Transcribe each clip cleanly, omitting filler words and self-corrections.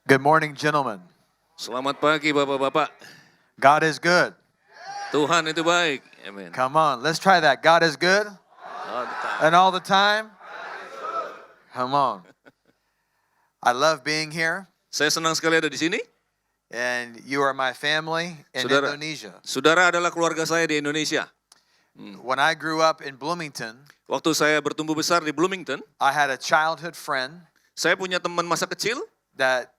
Good morning, gentlemen. Selamat pagi Bapak-bapak. God is good. Tuhan itu baik. Amin. Come on, let's try that. God is good and all the time. Come on. I love being here, Saya senang sekali ada di sini. and you are my family in Saudara. Indonesia. Saudara adalah keluarga saya di Indonesia. When I grew up in Bloomington, Waktu saya bertumbuh besar di Bloomington, I had a childhood friend saya punya teman masa kecil. that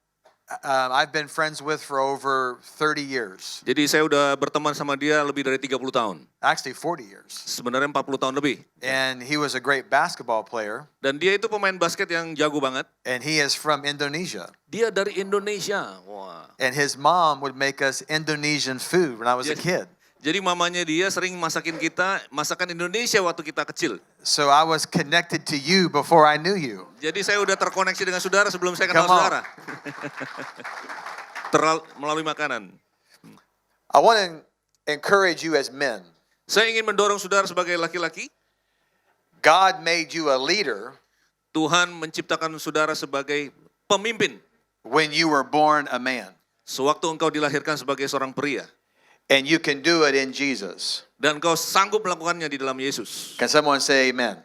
I've been friends with for over 30 years. Jadi saya udah berteman sama dia lebih dari 30 tahun. Actually, 40 years. Sebenarnya 40 tahun lebih. And he was a great basketball player, Dan dia itu pemain basket yang jago banget. and he is from Indonesia. Dia dari Indonesia. Wah. And his mom would make us Indonesian food when I was a kid. Jadi mamanya dia sering masakin kita masakan Indonesia waktu kita kecil. So I was connected to you before I knew you. Jadi saya udah terkoneksi dengan saudara sebelum saya kenal Come on. saudara. Melalui makanan. I want to encourage you as men. Saya ingin mendorong saudara sebagai laki-laki. God made you a leader Tuhan menciptakan saudara sebagai pemimpin. when you were born a man. Sewaktu engkau dilahirkan sebagai seorang pria. And you can do it in Jesus. Dan engkau sanggup melakukannya di dalam Yesus. Can someone say amen?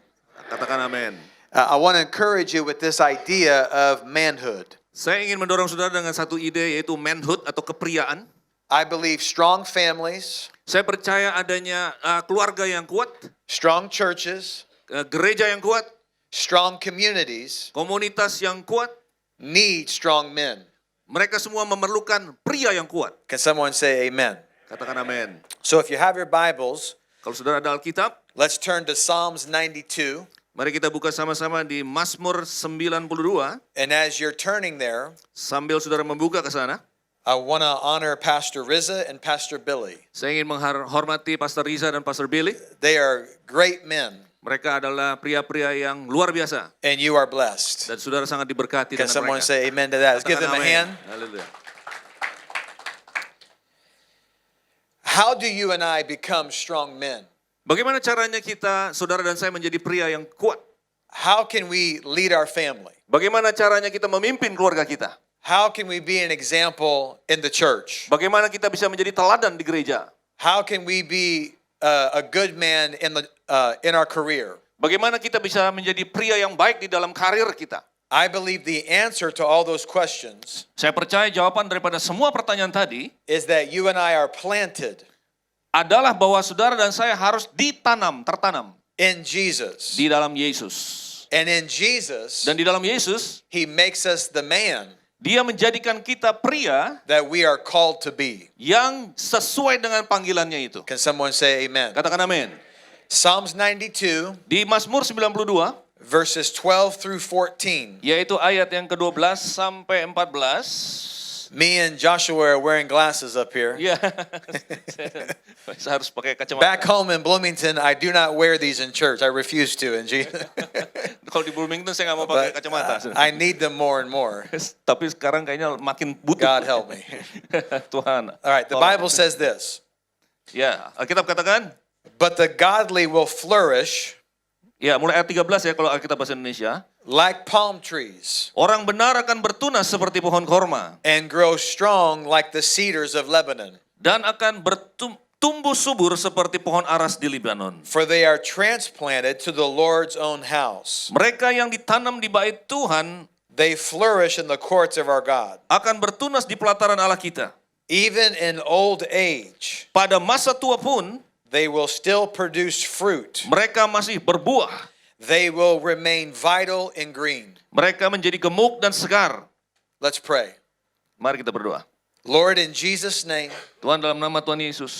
Katakan amin. I want to encourage you with this idea of manhood. Saya ingin mendorong saudara dengan satu ide yaitu manhood atau kepriaan. I believe strong families, Saya percaya adanya keluarga yang kuat, strong churches, gereja yang kuat, strong communities komunitas yang kuat. need strong men. Mereka semua memerlukan pria yang kuat. Can someone say amen? Katakan amin. So if you have your Bibles, Kalau saudara ada Alkitab, let's turn to Psalms 92. mari kita buka sama-sama di Mazmur 92. And as you're turning there, Sambil saudara membuka ke sana, I want to honor Pastor Riza and Pastor Billy. saya ingin menghormati Pastor Riza dan Pastor Billy. They are great men, Mereka adalah pria-pria yang luar biasa. and you are blessed. Dan saudara sangat diberkati Can dengan someone mereka. say amen to that? Let's give them a Katakan amin. hand. Haleluya. How do you and I become strong men? Bagaimana caranya kita, saudara dan saya menjadi pria yang kuat? How can we lead our family? Bagaimana caranya kita memimpin keluarga kita? How can we be an example in the church? Bagaimana kita bisa menjadi teladan di gereja? How can we be a good man in our career? Bagaimana kita bisa menjadi pria yang baik di dalam karir kita? I believe the answer to all those questions Saya percaya jawaban daripada semua pertanyaan tadi is that you and I are planted adalah bahwa saudara dan saya harus tertanam in Jesus. di dalam Yesus. And in Jesus, Dan di dalam Yesus, He makes us the man Dia menjadikan kita pria that we are called to be. yang sesuai dengan panggilannya itu. Can someone say amen? Katakan amin. Psalms 92, Di Mazmur 92, verses 12 through 14. yaitu ayat yang ke-12 sampai 14. Me and Joshua are wearing glasses up here. Ya, saya harus pakai kacamata. Back home in Bloomington, I do not wear these in church. I refuse to in Jesus. Kalau di Bloomington saya nggak mau pakai But kacamata. I need them more and more. Tapi sekarang kayaknya makin butuh. God help me. Tuhan. All right, the Bible says this. Ya, Alkitab katakan. But the godly will flourish Ya, mulai ayat 13 ya kalau Alkitab bahasa Indonesia. like palm trees Orang benar akan bertunas seperti pohon korma and grow strong like the cedars of Lebanon. dan akan bertumbuh subur seperti pohon aras di Libanon. For they are transplanted to the Lord's own house. Mereka yang ditanam di bait Tuhan They flourish in the courts of our God. akan bertunas di pelataran Allah kita. Even in old age, Pada masa tua pun they will still produce fruit. mereka masih berbuah. They will remain vital and green. Mereka menjadi gemuk dan segar. Let's pray. Mari kita berdoa. Lord, in Jesus' name, Tuhan, dalam nama Tuhan Yesus,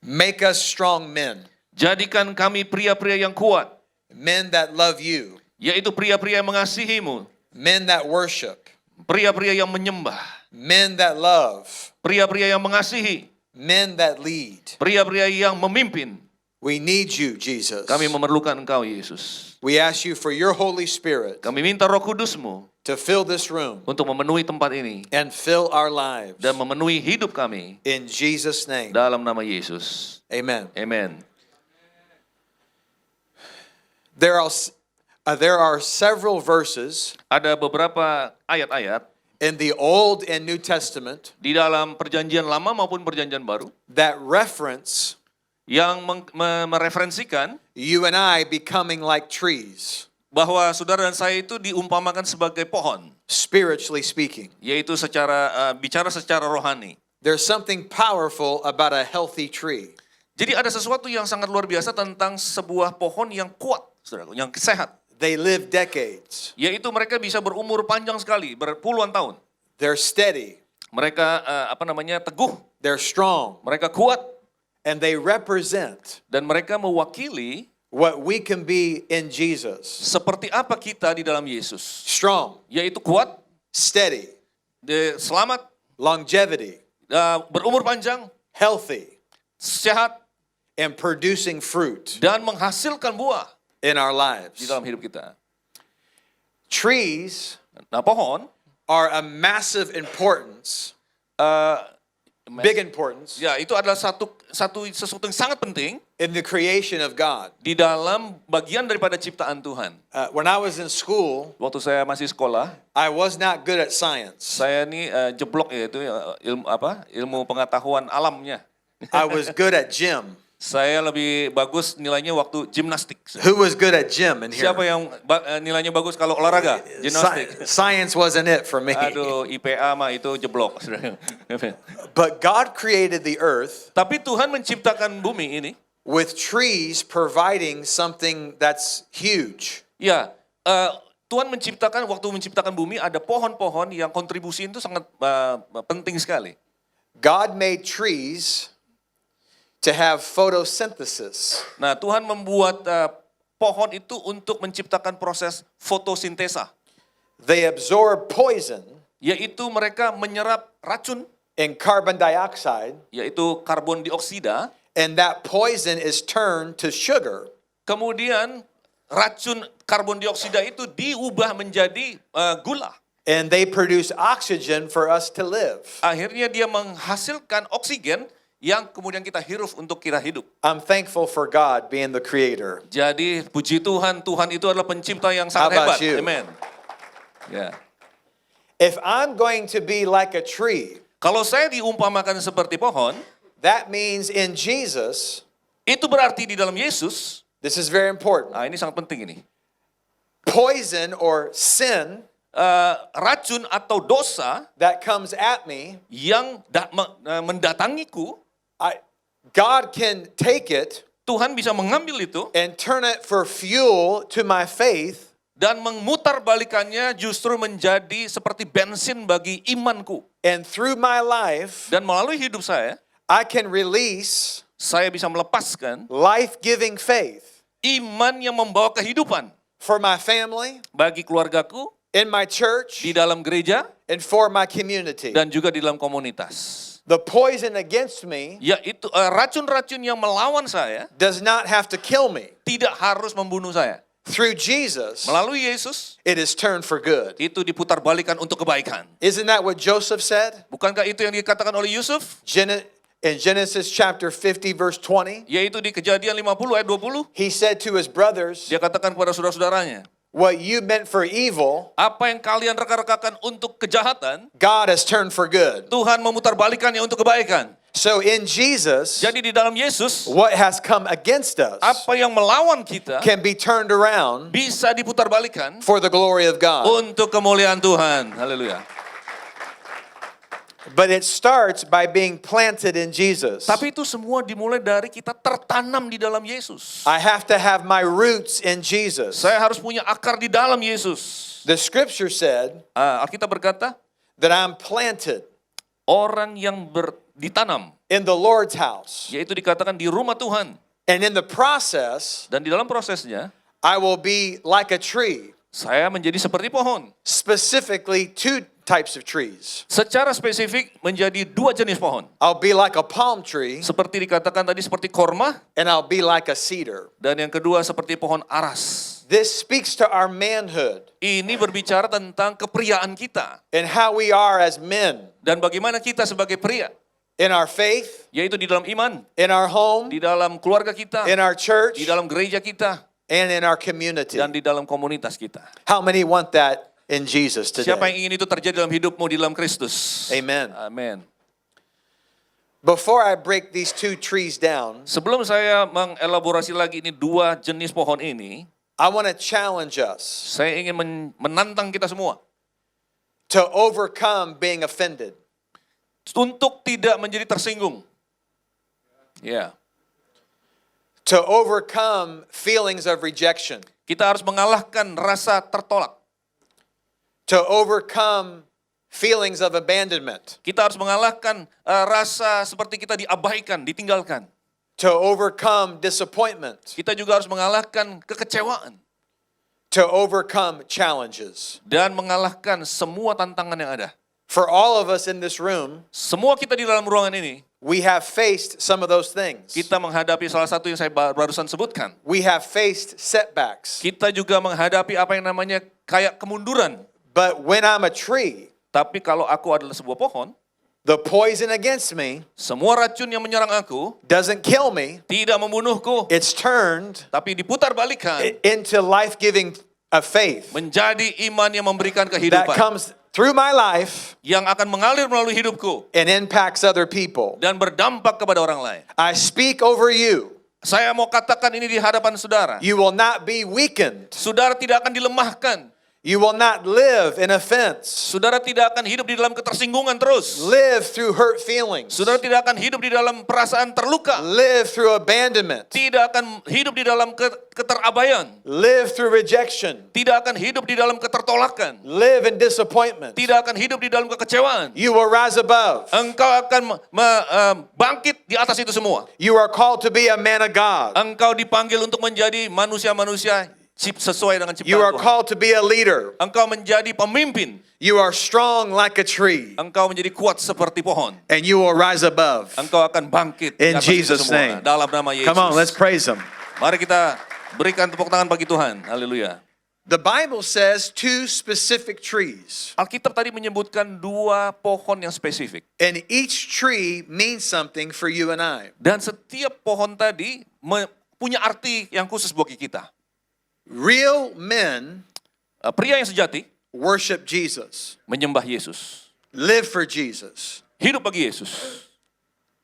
make us strong men, jadikan kami pria-pria yang kuat, men that love you, yaitu pria-pria yang mengasihi-Mu, men that worship, pria-pria yang menyembah, men that love, pria-pria yang mengasihi, men that lead. pria-pria yang memimpin. We need you, Jesus. Kami memerlukan Engkau, Yesus. We ask you for your Holy Spirit Kami minta Roh Kudus-Mu to fill this room untuk memenuhi tempat ini and fill our lives. dan memenuhi hidup kami In Jesus' name, dalam nama Yesus. amen. Amen. There are several verses Ada beberapa ayat-ayat in the Old and New Testament di dalam perjanjian lama maupun perjanjian baru that reference yang mereferensikan you and I becoming like trees, bahwa saudara dan saya itu diumpamakan sebagai pohon, spiritually speaking. yaitu bicara secara rohani. There's something powerful about a healthy tree. Jadi ada sesuatu yang sangat luar biasa tentang sebuah pohon yang kuat, saudara, yang sehat. They live decades. Yaitu mereka bisa berumur panjang sekali, berpuluhan tahun. They're steady. Mereka teguh, They're strong. mereka kuat, And they represent dan mereka mewakili what we can be in Jesus. seperti apa kita di dalam Yesus. Strong, Yaitu kuat, steady, selamat, longevity, berumur panjang, healthy, sehat, and producing fruit dan menghasilkan buah in our di lives. dalam hidup kita. Trees Nah, pohon, are a massive importance, big importance ya itu adalah sesuatu yang sangat penting in the creation of God. di dalam bagian daripada ciptaan Tuhan. When I was in school, Waktu saya masih sekolah, I was not good at science. saya ini jeblok ya itu ilmu pengetahuan alamnya. I was good at gym. Saya lebih bagus nilainya waktu gimnastik. Who was good at gym in here? Siapa yang nilainya bagus kalau olahraga? Gimnastik. Science wasn't it for me. Aduh, IPA mah itu jeblok. But God created the earth Tapi Tuhan menciptakan bumi ini, with trees providing something that's huge. ya, Tuhan waktu menciptakan bumi ada pohon-pohon yang kontribusi itu sangat penting sekali. God made trees to have photosynthesis. Nah, Tuhan membuat pohon itu untuk menciptakan proses fotosintesa, They absorb poison yaitu mereka menyerap racun, and carbon dioxide, yaitu karbon dioksida, and that poison is turned to sugar. kemudian racun karbon dioksida itu diubah menjadi gula. And they produce oxygen for us to live. Akhirnya dia menghasilkan oksigen yang kemudian kita hirup untuk kita hidup. I'm thankful for God being the creator. Jadi puji Tuhan, Tuhan itu adalah pencipta yang How sangat about hebat. you? Amen. Ya. If I'm going to be like a tree, Kalau saya diumpamakan seperti pohon, that means in Jesus, itu berarti di dalam Yesus. this is very important. Nah, ini sangat penting ini. Poison or sin Racun atau dosa that comes at me, yang mendatangiku, God can take it Tuhan bisa mengambil itu and turn it for fuel to my faith, dan memutarbalikannya justru menjadi seperti bensin bagi imanku. and through my life, Dan melalui hidup saya I can release bisa melepaskan life-giving faith iman yang membawa kehidupan for my family, bagi keluargaku, in my church, di dalam gereja, and for my community. dan juga di dalam komunitas. The poison against me Yaitu racun-racun yang melawan saya does not have to kill me. tidak harus membunuh saya. Through Jesus, Melalui Yesus, it is turned for good. itu diputarbalikan untuk kebaikan. Isn't that what Joseph said? Bukankah itu yang dikatakan oleh Yusuf? In Genesis chapter 50 verse 20, Yaitu di Kejadian 50 ayat 20, he said to his brothers, dia katakan kepada saudara-saudaranya, what you meant for evil, apa yang kalian reka-rekakan untuk kejahatan, God has turned for good. Tuhan memutarbalikannya untuk kebaikan. So in Jesus, Jadi di dalam Yesus, what has come against us apa yang melawan kita can be turned around bisa diputarbalikan for the glory of God. untuk kemuliaan Tuhan. Haleluya. But it starts by being planted in Jesus. Tapi itu semua dimulai dari kita tertanam di dalam Yesus. I have to have my roots in Jesus. Saya harus punya akar di dalam Yesus. The scripture said Alkitab berkata, that I'm planted orang yang ditanam, in the Lord's house. yaitu dikatakan di rumah Tuhan. And in the process, Dan di dalam prosesnya, I will be like a tree. saya menjadi seperti pohon. Specifically, two types of trees. Secara spesifik menjadi dua jenis pohon. I'll be like a palm tree, Seperti dikatakan tadi seperti korma, and I'll be like a cedar. dan yang kedua seperti pohon aras. This speaks to our manhood Ini berbicara tentang kepriaan kita. and how we are as men Dan bagaimana kita sebagai pria, in our faith, yaitu di dalam iman, in our home, di dalam keluarga kita, in our church, di dalam gereja kita, and in our community. dan di dalam komunitas kita. How many want that in Jesus Siapa today. yang ingin itu terjadi dalam hidupmu di dalam Kristus? Amen. Amin. Before I break these two trees down, Sebelum saya mengelaborasi lagi ini dua jenis pohon ini, I want to challenge us saya ingin menantang kita semua to overcome being offended. untuk tidak menjadi tersinggung. Ya, To overcome feelings of rejection. kita harus mengalahkan rasa tertolak. To overcome feelings of abandonment. Kita harus mengalahkan rasa seperti kita diabaikan, ditinggalkan. To overcome disappointment. Kita juga harus mengalahkan kekecewaan To overcome challenges. dan mengalahkan semua tantangan yang ada. For all of us in this room, Semua kita di dalam ruangan ini, we have faced some of those things. kita menghadapi salah satu yang saya barusan sebutkan. We have faced setbacks. Kita juga menghadapi apa yang namanya kayak kemunduran. But when I'm a tree, Tapi kalau aku adalah sebuah pohon, the poison against me semua racun yang menyerang aku doesn't kill me. tidak membunuhku, It's turned tapi diputar balikan into life-giving faith menjadi iman yang memberikan that kehidupan, comes through my life yang akan mengalir melalui hidupku and impacts other people. dan berdampak kepada orang lain. I speak over you. Saya mau katakan ini di hadapan saudara. You will not be weakened. Saudara tidak akan dilemahkan. You will not live in offense. Saudara tidak akan hidup di dalam ketersinggungan terus. Live through hurt feelings. Saudara tidak akan hidup di dalam perasaan terluka. Live through abandonment. Tidak akan hidup di dalam keterabaian. Live through rejection. Tidak akan hidup di dalam ketertolakan. Live in disappointment. Tidak akan hidup di dalam kekecewaan. You will rise above. Engkau akan bangkit di atas itu semua. You are called to be a man of God. Engkau dipanggil untuk menjadi manusia-manusia sesuai dengan You are ciptaan Tuhan. called to be a leader. Engkau menjadi pemimpin. You are strong like a tree. Engkau menjadi kuat seperti pohon. And you will rise above. Engkau akan bangkit di In atas itu Jesus' semua. name. Dalam nama Yesus. Come on, let's praise him. Mari kita berikan tepuk tangan bagi Tuhan. Haleluya. The Bible says two specific trees. Alkitab tadi menyebutkan dua pohon yang spesifik. And each tree means something for you and I. Dan setiap pohon tadi punya arti yang khusus bagi kita. Real men Pria yang sejati worship Jesus. menyembah Yesus. Live for Jesus. Hidup bagi Yesus.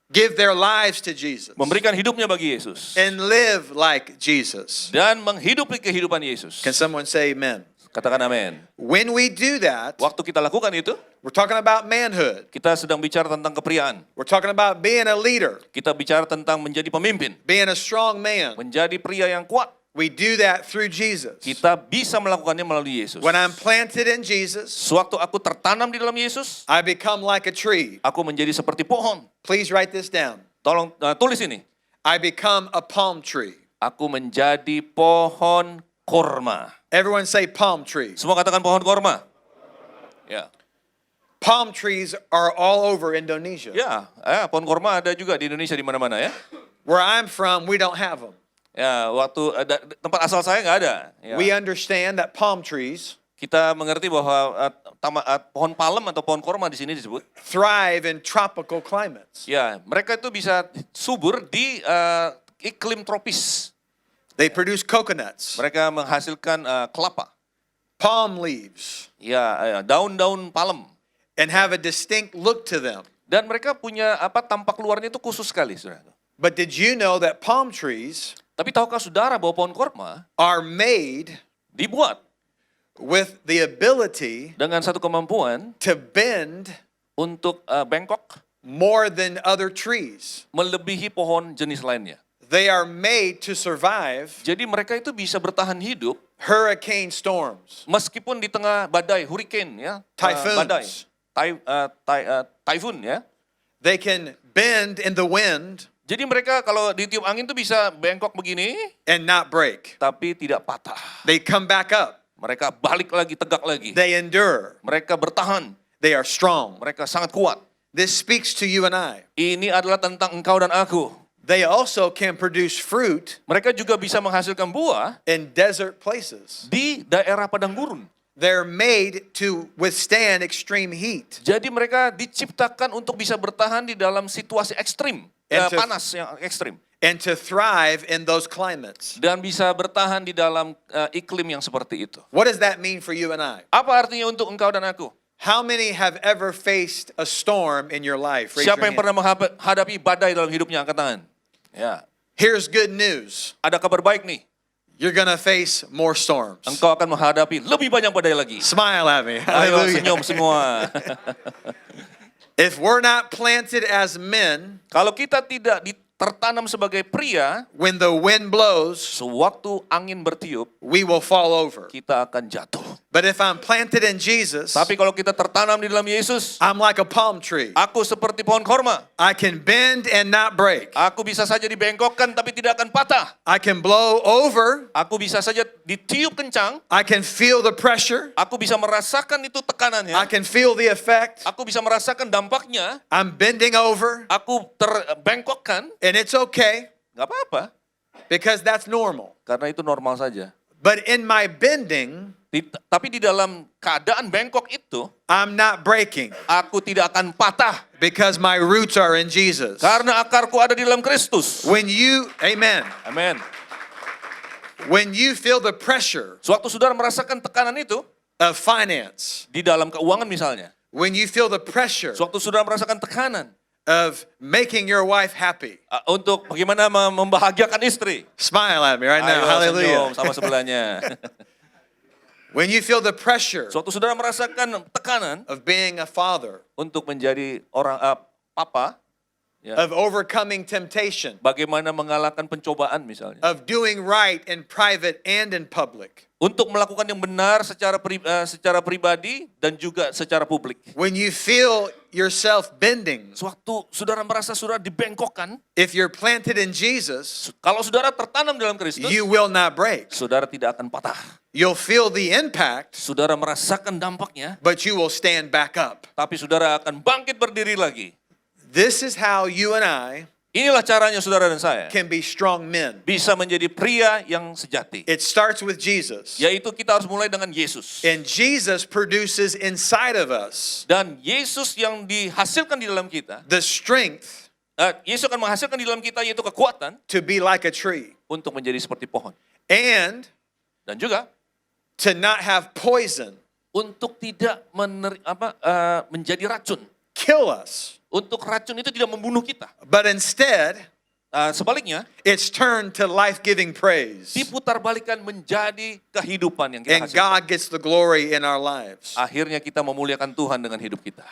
Give their lives to Jesus. Memberikan hidupnya bagi Yesus. And live like Jesus. Dan menghidupi kehidupan Yesus. Can someone say amen? Katakan amin. When we do that, Waktu kita lakukan itu, we're talking about manhood. kita sedang bicara tentang kepriaan. We're talking about being a leader, Kita bicara tentang menjadi pemimpin. being a strong man. Menjadi pria yang kuat. We do that through Jesus. Kita bisa melakukannya melalui Yesus. When I'm planted in Jesus, Sewaktu aku tertanam di dalam Yesus, I become like a tree. aku menjadi seperti pohon. Please write this down. Tolong tulis ini. I become a palm tree. Aku menjadi pohon korma. Everyone say palm tree. Semua katakan pohon korma. Ya, Palm trees are all over Indonesia. ya, pohon korma ada juga di Indonesia di mana-mana ya. Where I'm from, we don't have them. Ya, waktu tempat asal saya nggak ada. Ya. We understand that palm trees Kita mengerti bahwa pohon palem atau pohon korma di sini disebut. thrive in tropical climates. Ya, mereka itu bisa subur di iklim tropis. They produce coconuts, Mereka menghasilkan kelapa. palm leaves, Ya, daun-daun palem. and have a distinct look to them. Dan mereka punya tampak luarnya itu khusus sekali, saudara. But did you know that palm trees Tapi tahukah saudara bahwa pohon korma are made dibuat with the ability dengan satu kemampuan to bend untuk bengkok more than other trees? melebihi pohon jenis lainnya. They are made to survive Jadi mereka itu bisa bertahan hidup hurricane storms, meskipun di tengah badai, hurricane ya, Typhoons. badai, typhoon ya. they can bend in the wind Jadi mereka kalau ditiup angin tuh bisa bengkok begini, and not break. tapi tidak patah. They come back up. Mereka balik lagi, tegak lagi. They endure. Mereka bertahan, They are strong. mereka sangat kuat. This speaks to you and I. Ini adalah tentang engkau dan aku. They also can produce fruit Mereka juga bisa menghasilkan buah in desert places. di daerah padang gurun. They're made to withstand extreme heat. Jadi mereka diciptakan untuk bisa bertahan di dalam situasi ekstrim, And to- panas yang ekstrim. and to thrive in those climates. dan bisa bertahan di dalam iklim yang seperti itu. What does that mean for you and I? Apa artinya untuk engkau dan aku? How many have ever faced a storm in your life? Raise Siapa your yang hand. pernah menghadapi badai dalam hidupnya? Angkat tangan. Ya, Here's good news. ada kabar baik nih. You're going to face more storms. Engkau akan menghadapi lebih banyak badai lagi. Smile at me. Ayo Hallelujah. senyum semua. If we're not planted as men, Kalau kita tidak tertanam sebagai pria, when the wind blows, sewaktu angin bertiup, we will fall over. kita akan jatuh. But if I'm planted in Jesus, Tapi kalau kita tertanam di dalam Yesus, I'm like a palm tree. aku seperti pohon korma. I can bend and not break. Aku bisa saja dibengkokkan tapi tidak akan patah. I can blow over. Aku bisa saja ditiup kencang. I can feel the pressure. Aku bisa merasakan itu I tekanannya. can feel the effect. Aku bisa merasakan dampaknya. I'm bending over, Aku terbengkokkan. and it's okay Gak apa-apa. because that's normal. Karena itu normal saja. But in my bending, Tapi di dalam keadaan bengkok itu, I'm not breaking aku tidak akan patah. because my roots are in Jesus. Karena akarku ada di dalam Kristus. When you, amen, Amin. when you feel the pressure Sewaktu saudara merasakan tekanan itu, of finance, di dalam keuangan misalnya. when you feel the pressure Sewaktu saudara merasakan tekanan of making your wife happy, untuk bagaimana membahagiakan istri. smile at me right now. Ayo Hallelujah. senyum sama sebelahnya. When you feel the pressure Sewaktu saudara merasakan tekanan of being a father, untuk menjadi orang papa, ya, of overcoming temptation, bagaimana mengalahkan pencobaan misalnya. of doing right in private and in public. Untuk melakukan yang benar secara pribadi dan juga secara publik. When you feel yourself bending, Sewaktu saudara merasa saudara dibengkokkan, if you're planted in Jesus, kalau saudara tertanam dalam Kristus, you will not break. saudara tidak akan patah. You'll feel the impact, Saudara merasakan dampaknya, but you will stand back up. tapi saudara akan bangkit berdiri lagi. This is how you and I Inilah caranya saudara dan saya can be strong men. bisa menjadi pria yang sejati. It starts with Jesus. Yaitu kita harus mulai dengan Yesus. And Jesus produces inside of us Dan Yesus yang dihasilkan di dalam kita, the strength Yesus akan menghasilkan di dalam kita yaitu kekuatan to be like a tree untuk menjadi seperti pohon. and Dan juga to not have poison untuk tidak menjadi racun. kill us, Untuk racun itu tidak membunuh kita. but instead Sebaliknya, it's turned to life-giving praise. diputarbalikkan menjadi kehidupan yang kita And hasilkan. God gets the glory in our lives. Akhirnya kita memuliakan Tuhan dengan hidup kita.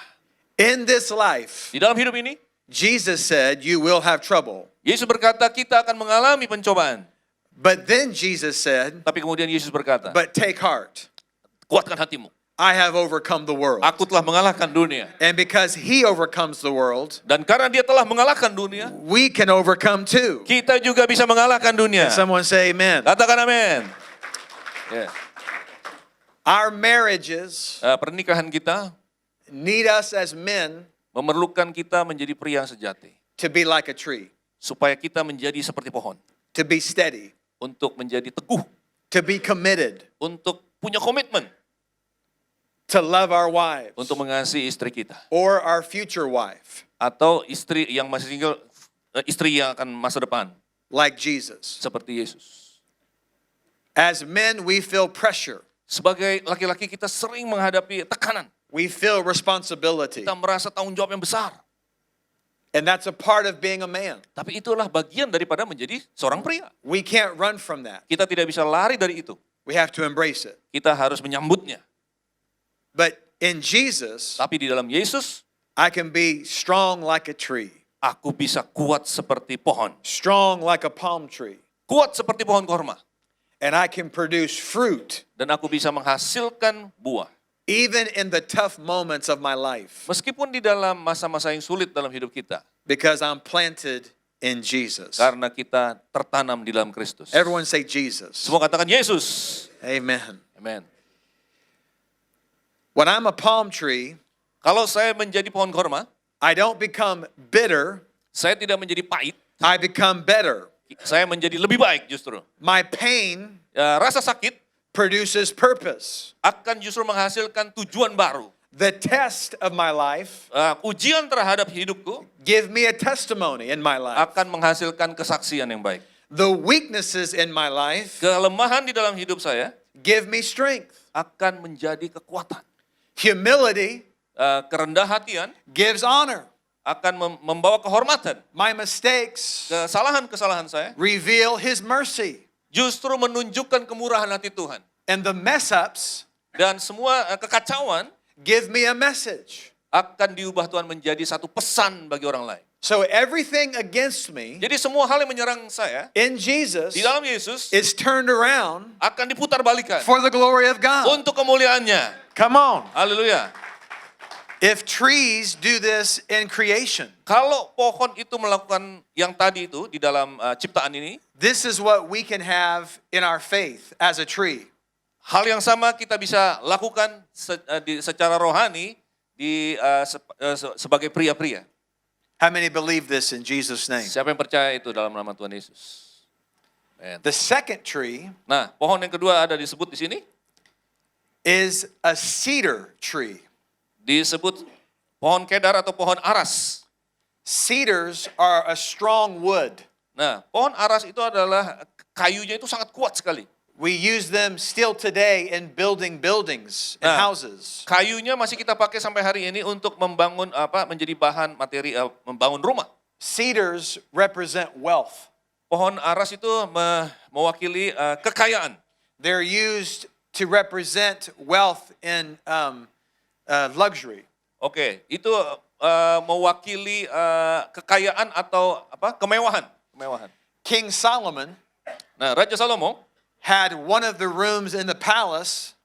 In this life, Di dalam hidup ini, Jesus said you will have trouble. Yesus berkata kita akan mengalami pencobaan. But then Jesus said, Tapi kemudian Yesus berkata, but take heart. kuatkan hatimu. I have overcome the world. Aku telah mengalahkan dunia. And because he overcomes the world, Dan karena dia telah mengalahkan dunia, we can overcome too. kita juga bisa mengalahkan dunia. Someone say amen. Katakan amin. Ya. Our marriages Pernikahan kita need us as men memerlukan kita menjadi pria yang sejati. to be like a tree, Supaya kita menjadi seperti pohon. to be steady, Untuk menjadi teguh. to be committed, Untuk punya komitmen. to love our wives Untuk mengasihi istri kita. or our future wife Atau istri yang masih single, istri yang akan masa depan. like Jesus. Seperti Yesus. As men, we feel pressure. Sebagai laki-laki kita sering menghadapi tekanan. We feel responsibility. Kita merasa tanggung jawab yang besar. And that's a part of being a man. Tapi itulah bagian daripada menjadi seorang pria. We can't run from that. Kita tidak bisa lari dari itu. We have to embrace it. Kita harus menyambutnya. But in Jesus, Tapi di dalam Yesus, I can be strong like a tree, aku bisa kuat seperti pohon. strong like a palm tree, Kuat seperti pohon korma. and I can produce fruit Dan aku bisa menghasilkan buah. even in the tough moments of my life Meskipun di dalam masa-masa yang sulit dalam hidup kita. because I'm planted in Jesus. Karena kita tertanam di dalam Kristus. Everyone say Jesus. Semua katakan Yesus. Amen. Amen. When I'm a palm tree, Kalau saya menjadi pohon korma, I don't become bitter, saya tidak menjadi pahit. I become better. Saya menjadi lebih baik justru. My pain Rasa sakit produces purpose. akan justru menghasilkan tujuan baru. The test of my life, ujian terhadap hidupku give me a testimony in my life. akan menghasilkan kesaksian yang baik. The weaknesses in my life, Kelemahan di dalam hidup saya give me strength. akan menjadi kekuatan. Humility Kerendah hatian gives honor. akan membawa kehormatan. My mistakes Kesalahan-kesalahan saya reveal His mercy. justru menunjukkan kemurahan hati Tuhan. And the mess ups Dan semua kekacauan give me a message. akan diubah Tuhan menjadi satu pesan bagi orang lain. So everything against me Jadi semua hal yang menyerang saya in Jesus di dalam Yesus is turned around akan diputar balikan for the glory of God. untuk kemuliaannya. Come on. Haleluya. If trees do this in creation, Kalau pohon itu melakukan yang tadi itu di dalam ciptaan ini, this is what we can have in our faith as a tree. hal yang sama kita bisa lakukan secara rohani sebagai pria-pria. How many believe this in Jesus' name? Siapa yang percaya itu dalam nama Tuhan Yesus? The second tree Nah, pohon yang kedua ada disebut di sini, is a cedar tree. disebut pohon kedar atau pohon aras. Cedars are a strong wood. Nah, pohon aras itu adalah kayunya itu sangat kuat sekali. We use them still today in building buildings and Nah, houses. Kayunya masih kita pakai sampai hari ini untuk membangun menjadi bahan materi membangun rumah. Cedars represent wealth. Pohon aras itu mewakili kekayaan. They're used to represent wealth in luxury. Oke, itu mewakili kekayaan atau kemewahan. King Solomon Nah, Raja Salomo had one of the rooms in the palace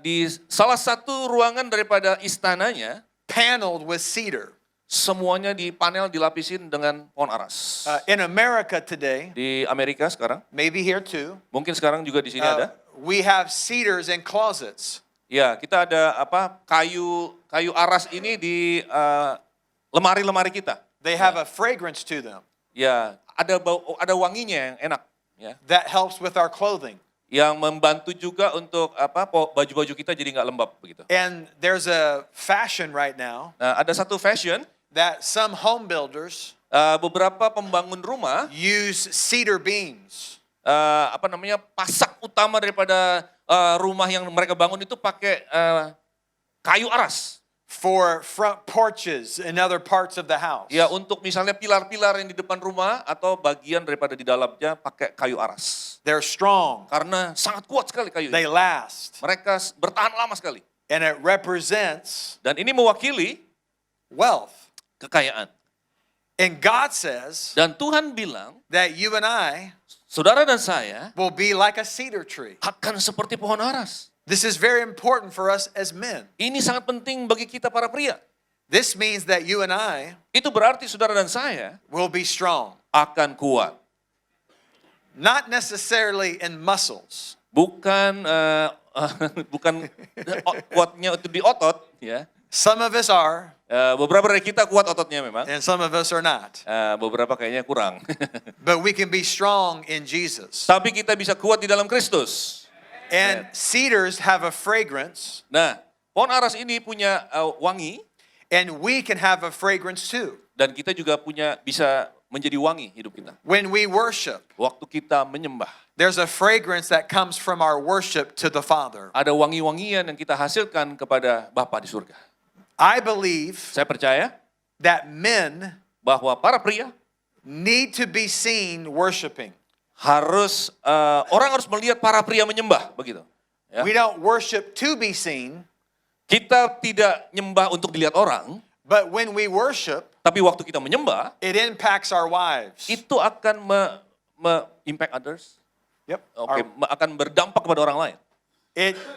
di salah satu ruangan daripada istananya paneled with cedar. semuanya dipanel dilapisin dengan pohon aras. In America today, Di Amerika sekarang, maybe here too, mungkin sekarang juga di sini ada. we have cedars in closets. Ya, kita ada kayu aras ini di lemari-lemari kita. They have a fragrance to them Ya, ada wanginya yang enak, ya. that helps with our clothing. Yang membantu juga untuk baju-baju kita jadi nggak lembab begitu. And there's a fashion right now Nah, ada satu fashion, that some home builders beberapa pembangun rumah use cedar beams. pasak utama daripada rumah yang mereka bangun itu pakai kayu aras. For front porches and other parts of the house. Ya, untuk misalnya pilar-pilar yang di depan rumah atau bagian daripada di dalamnya pakai kayu aras. They're strong. Karena sangat kuat sekali kayu They ini. last. Mereka bertahan lama sekali. And it represents Dan ini mewakili wealth. kekayaan. And God says Dan Tuhan bilang, that you and I saudara dan saya will be like a cedar tree. akan seperti pohon aras. This is very important for us as men. Ini sangat penting bagi kita para pria. This means that you and I Itu berarti saudara dan saya will be strong. akan kuat. Not necessarily in muscles, Bukan kuatnya itu di otot, ya. some of us are, Beberapa dari kita kuat ototnya memang. and some of us are not. Beberapa kayaknya kurang. But we can be strong in Jesus. Tapi kita bisa kuat di dalam Kristus. And cedars have a fragrance, Nah, pohon aras ini punya wangi and we can have a fragrance too. dan kita juga bisa menjadi wangi hidup kita. When we worship, Waktu kita menyembah, there's a fragrance that comes from our worship to the Father. ada wangi-wangian yang kita hasilkan kepada Bapa di surga. I believe Saya percaya that men bahwa para pria need to be seen worshiping. orang harus melihat para pria menyembah, begitu. Ya. We don't worship to be seen, Kita tidak nyembah untuk dilihat orang, but when we worship, tapi waktu kita menyembah, it impacts our wives. itu akan impact others. Yep. Oke, akan berdampak kepada orang lain.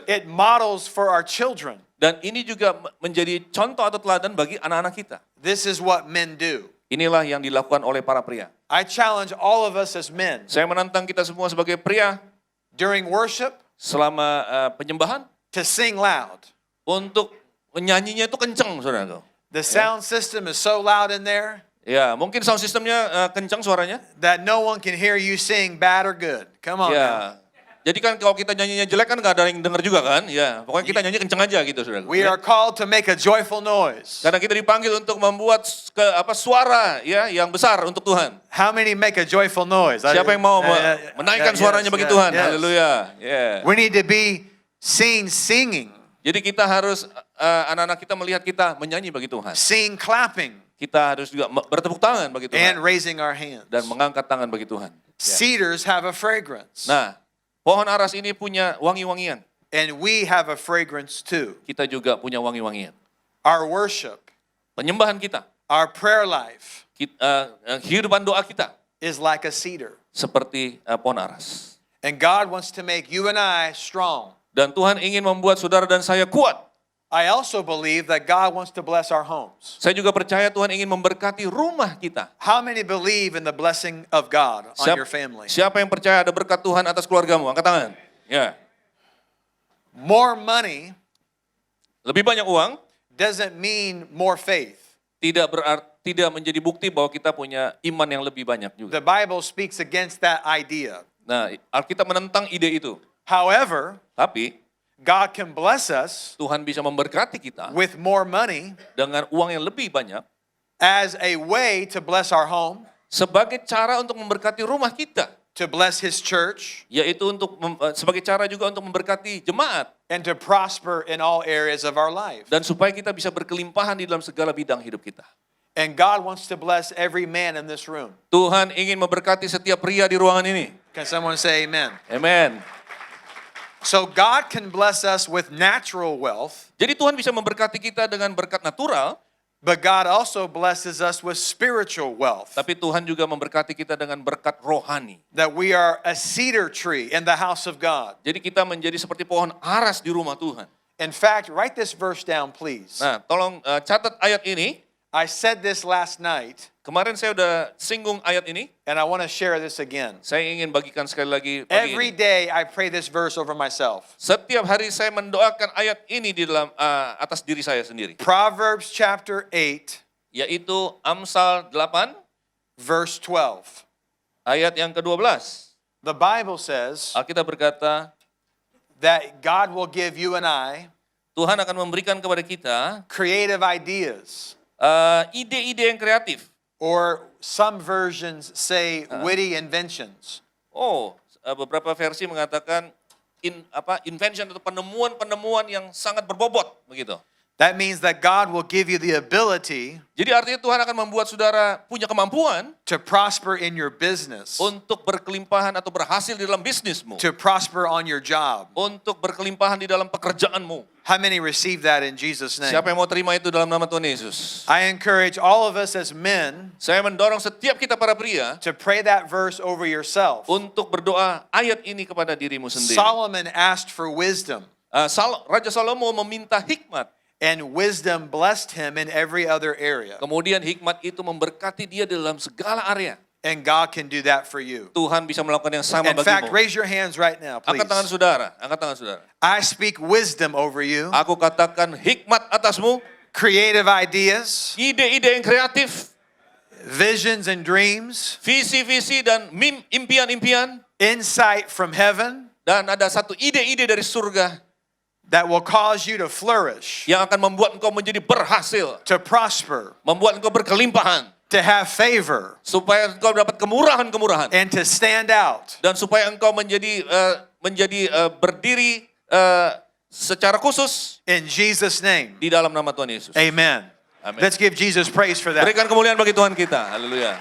It models for our children. Dan ini juga menjadi contoh atau teladan bagi anak-anak kita. This is what men do. Inilah yang dilakukan oleh para pria. I challenge all of us as men Saya menantang kita semua sebagai pria during worship selama penyembahan to sing loud. untuk nyanyinya itu kenceng, saudara. The sound system is so loud in there Ya, mungkin sound systemnya kencang suaranya. that no one can hear you sing bad or good. Come on. Now. Ya, Jadi kan kalau kita nyanyinya jelek kan nggak ada yang dengar juga kan? Ya, pokoknya kita nyanyi kenceng aja gitu, saudara. We are called to make a joyful noise. Karena kita dipanggil untuk membuat suara ya yang besar untuk Tuhan. How many make a joyful noise? Siapa yang mau menaikkan suaranya bagi Tuhan? Yes. Haleluya. Yeah. We need to be seen singing, Jadi kita harus anak-anak kita melihat kita menyanyi bagi Tuhan. seen clapping, Kita harus juga bertepuk tangan bagi and Tuhan raising our hands. dan mengangkat tangan bagi Tuhan. Ya. Cedars have a fragrance, Nah, pohon aras ini punya wangi-wangian. and we have a fragrance too. Kita juga punya wangi-wangian. Our worship, Penyembahan kita, our prayer life kehidupan doa kita is like a cedar. seperti pohon aras. And God wants to make you and I strong. Dan Tuhan ingin membuat saudara dan saya kuat. I also believe that God wants to bless our homes. Saya juga percaya Tuhan ingin memberkati rumah kita. How many believe in the blessing of God on your family? Siapa yang percaya ada berkat Tuhan atas keluargamu? Angkat tangan. Ya. More money Lebih banyak uang doesn't mean more faith. tidak menjadi bukti bahwa kita punya iman yang lebih banyak juga. The Bible speaks against that idea. Nah, Alkitab menentang ide itu. However, Tapi God can bless us Tuhan bisa memberkati kita with more money dengan uang yang lebih banyak as a way to bless our home, sebagai cara untuk memberkati rumah kita, to bless His church, yaitu sebagai cara juga untuk memberkati jemaat and to prosper in all areas of our life. dan supaya kita bisa berkelimpahan di dalam segala bidang hidup kita. And God wants to bless every man in this room. Tuhan ingin memberkati setiap pria di ruangan ini. Can someone say amen? Amen. So God can bless us with natural wealth, Jadi Tuhan bisa memberkati kita dengan berkat natural, but God also blesses us with spiritual wealth. tapi Tuhan juga memberkati kita dengan berkat rohani. That we are a cedar tree in the house of God. Jadi kita menjadi seperti pohon aras di rumah Tuhan. In fact, write this verse down, please. Nah, tolong catat ayat ini. I said this last night, Kemarin saya udah singgung ayat ini. and I want to share this again. Saya ingin bagikan sekali lagi pagi Every ini. day I pray this verse over myself. Setiap hari saya mendoakan ayat ini di dalam atas diri saya sendiri. Proverbs chapter 8, Yaitu Amsal 8 verse 12. ayat yang ke-12. The Bible says Alkitab berkata, that God will give you and I Tuhan akan memberikan kepada kita creative ideas, ide-ide yang kreatif. or some versions say witty inventions. Beberapa versi mengatakan invention atau penemuan-penemuan yang sangat berbobot begitu. That means that God will give you the ability Jadi artinya Tuhan akan membuat saudara punya kemampuan to prosper in your business, untuk berkelimpahan atau berhasil di dalam bisnismu, to prosper on your job. untuk berkelimpahan di dalam pekerjaanmu. How many receive that in Jesus' name? Siapa yang mau terima itu dalam nama Tuhan Yesus? I encourage all of us as men Saya mendorong setiap kita para pria to pray that verse over yourself. untuk berdoa ayat ini kepada dirimu sendiri. Solomon asked for wisdom, Raja Salomo meminta hikmat. and wisdom blessed him in every other area. Kemudian hikmat itu memberkati dia dalam segala area. And God can do that for you. Tuhan bisa melakukan yang sama In fact, bagimu. raise your hands right now, please. Angkat tangan saudara, angkat tangan saudara. I speak wisdom over you, Aku katakan hikmat atasmu, creative ideas, ide-ide yang kreatif, visions and dreams, visi-visi dan impian-impian, insight from heaven dan ada satu ide-ide dari surga that will cause you to flourish, yang akan membuat engkau menjadi berhasil, to prosper, membuat engkau berkelimpahan, to have favor, supaya engkau dapat kemurahan-kemurahan, and to stand out. dan supaya engkau menjadi berdiri secara khusus In Jesus' name, di dalam nama Tuhan Yesus. amen. Amen. Let's give Jesus praise for that. Berikan kemuliaan bagi Tuhan kita. Haleluya.